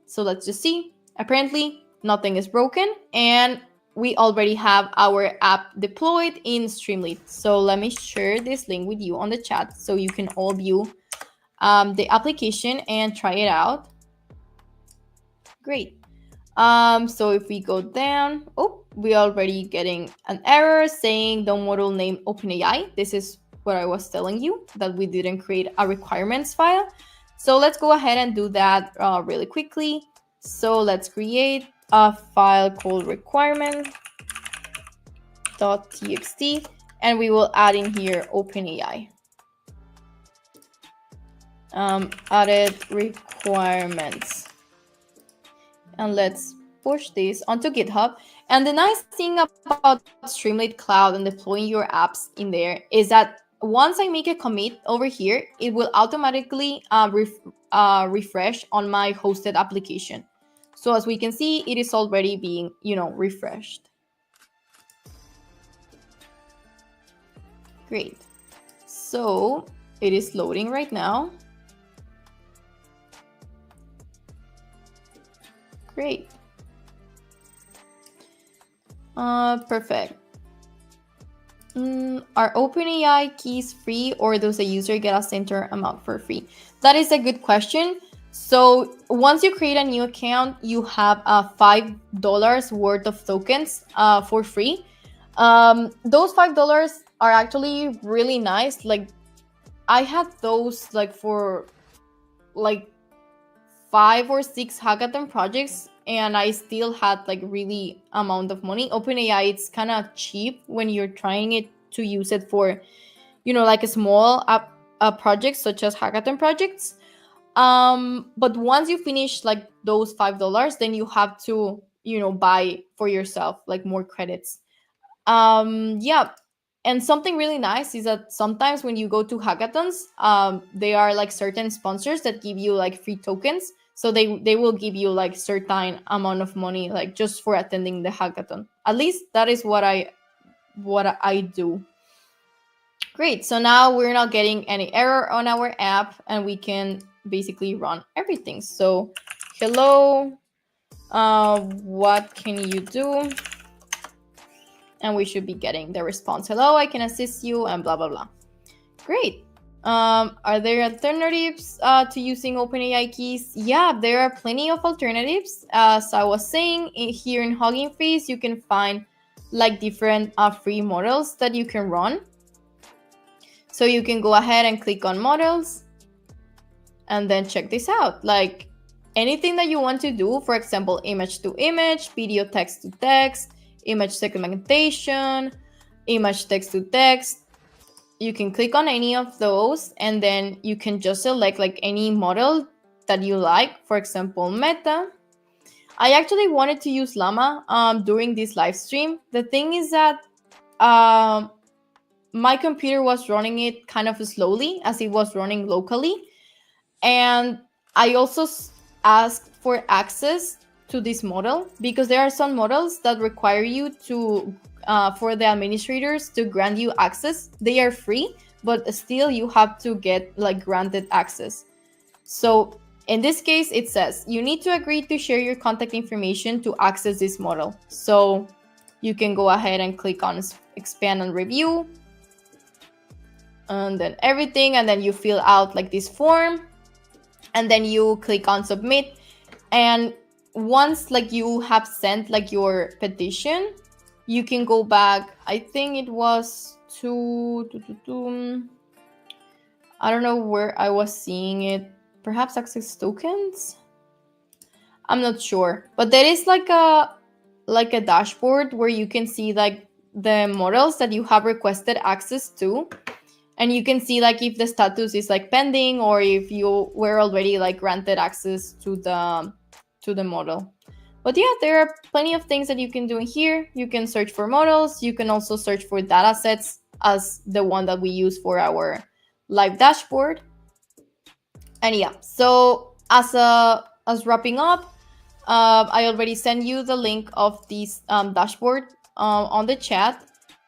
So let's just see. Apparently, nothing is broken and we already have our app deployed in Streamlit. So let me share this link with you on the chat so you can all view the application and try it out. Great. So if we go down, we're already getting an error saying the model name OpenAI. This is what I was telling you, that we didn't create a requirements file. So let's go ahead and do that really quickly. So let's create a file called requirement.txt, and we will add in here OpenAI. Added requirements. And let's push this onto GitHub. And the nice thing about Streamlit Cloud and deploying your apps in there is that once I make a commit over here, it will automatically refresh on my hosted application. So as we can see, it is already being, refreshed. Great. So it is loading right now. Great. Perfect. Are OpenAI keys free, or does the user get a center amount for free? That is a good question. So once you create a new account, you have $5 worth of tokens for free. Those $5 are actually really nice. Like, I had those like for like 5 or 6 hackathon projects, and I still had like really amount of money. OpenAI, it's kind of cheap when you're trying it to use it for, like a small projects such as hackathon projects. But once you finish like those $5, then you have to, buy for yourself like more credits. Yeah. And something really nice is that sometimes when you go to hackathons, they are like certain sponsors that give you like free tokens. So they will give you like certain amount of money like just for attending the hackathon. At least that is what I do. Great. So now we're not getting any error on our app, and we can basically run everything. So hello, what can you do? And we should be getting the response. Hello, I can assist you, and blah, blah, blah. Great. Are there alternatives to using OpenAI keys? Yeah, there are plenty of alternatives. As I was saying, here in Hugging Face, you can find like different free models that you can run. So you can go ahead and click on models and then check this out. Like anything that you want to do, for example, image to image, video text to text, image segmentation, image text to text. You can click on any of those, and then you can just select like any model that you like. For example, Meta. I actually wanted to use Llama during this live stream. The thing is that my computer was running it kind of slowly as it was running locally. And I also asked for access to this model because there are some models that require you to for the administrators to grant you access. They are free, but still you have to get like granted access. So in this case, it says you need to agree to share your contact information to access this model. So you can go ahead and click on expand and review, and then everything, and then you fill out like this form, and then you click on submit. And once like you have sent like your petition, you can go back. I think it was to I don't know where I was seeing it. Perhaps access tokens? I'm not sure. But there is like a dashboard where you can see like the models that you have requested access to. And you can see like if the status is like pending, or if you were already like granted access to the model. But yeah, there are plenty of things that you can do in here. You can search for models. You can also search for data sets as the one that we use for our live dashboard. And yeah, so as wrapping up, I already sent you the link of this dashboard on the chat.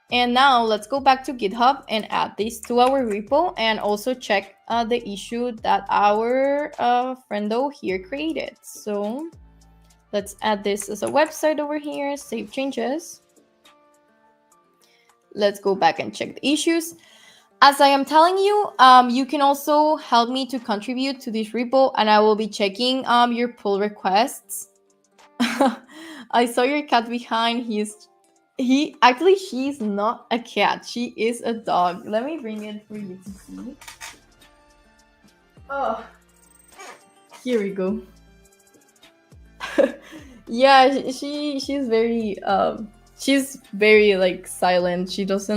And now let's go back to GitHub and add this to our repo, and also check the issue that our friendo here created. So let's add this as a website over here, save changes. Let's go back and check the issues. As I am telling you, you can also help me to contribute to this repo, and I will be checking your pull requests. I saw your cat behind. He's she's not a cat. She is a dog. Let me bring it for you to see. Oh, here we go. Yeah, she's very like silent. She just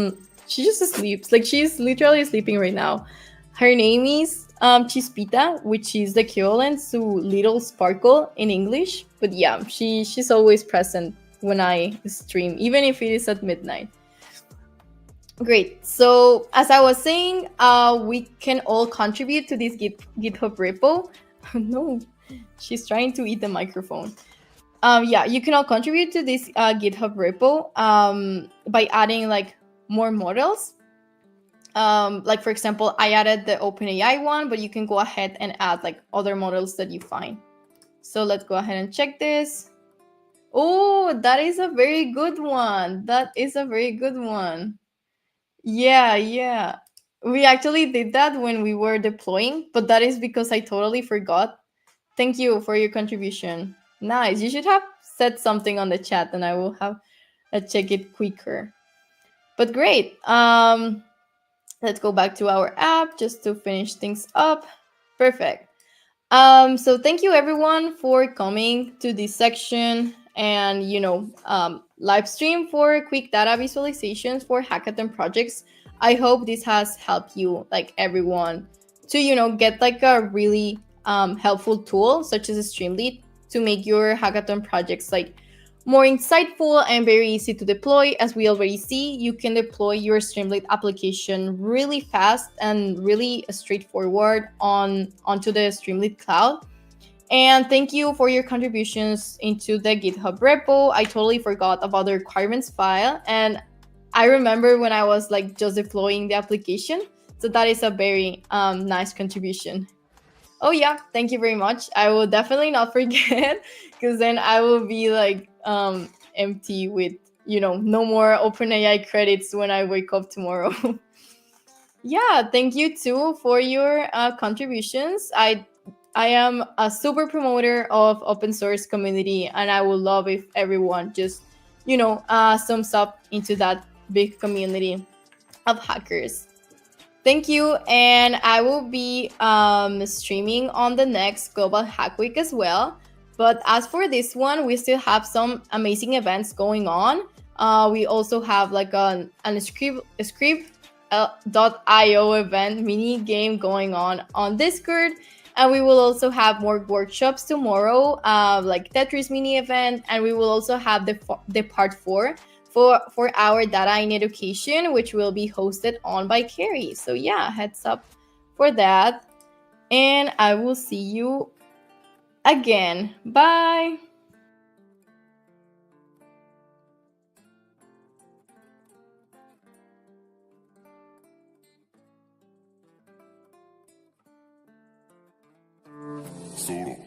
sleeps. Like she's literally sleeping right now. Her name is Chispita, which is the equivalent to Little Sparkle in English. But yeah, she's always present when I stream, even if it is at midnight. Great. So as I was saying, we can all contribute to this GitHub repo. No, she's trying to eat the microphone. Yeah, you can all contribute to this GitHub repo by adding like more models. Like for example, I added the OpenAI one, but you can go ahead and add like other models that you find. So let's go ahead and check this. Oh, that is a very good one. That is a very good one. Yeah, yeah. We actually did that when we were deploying, but that is because I totally forgot. Thank you for your contribution. Nice. You should have said something on the chat and I will have check it quicker. But great. Let's go back to our app just to finish things up. Perfect. So thank you everyone for coming to this section and live stream for quick data visualizations for hackathon projects. I hope this has helped you, like everyone, to get like a really helpful tool such as a Streamlit to make your hackathon projects like more insightful and very easy to deploy. As we already see, you can deploy your Streamlit application really fast and really straightforward onto the Streamlit cloud. And thank you for your contributions into the GitHub repo. I totally forgot about the requirements file, and I remember when I was like just deploying the application. So that is a very nice contribution. Oh yeah, thank you very much. I will definitely not forget because then I will be like empty with no more OpenAI credits when I wake up tomorrow. Yeah, thank you too for your contributions. I am a super promoter of open source community, and I would love if everyone just sums up into that big community of hackers. Thank you, and I will be streaming on the next Global Hack Week as well. But as for this one, we still have some amazing events going on. We also have like an script.io event mini game going on Discord, and we will also have more workshops tomorrow, like Tetris mini event, and we will also have the part 4 for our data in education, which will be hosted on by Carrie. So yeah, heads up for that. And I will see you again. Bye. Solo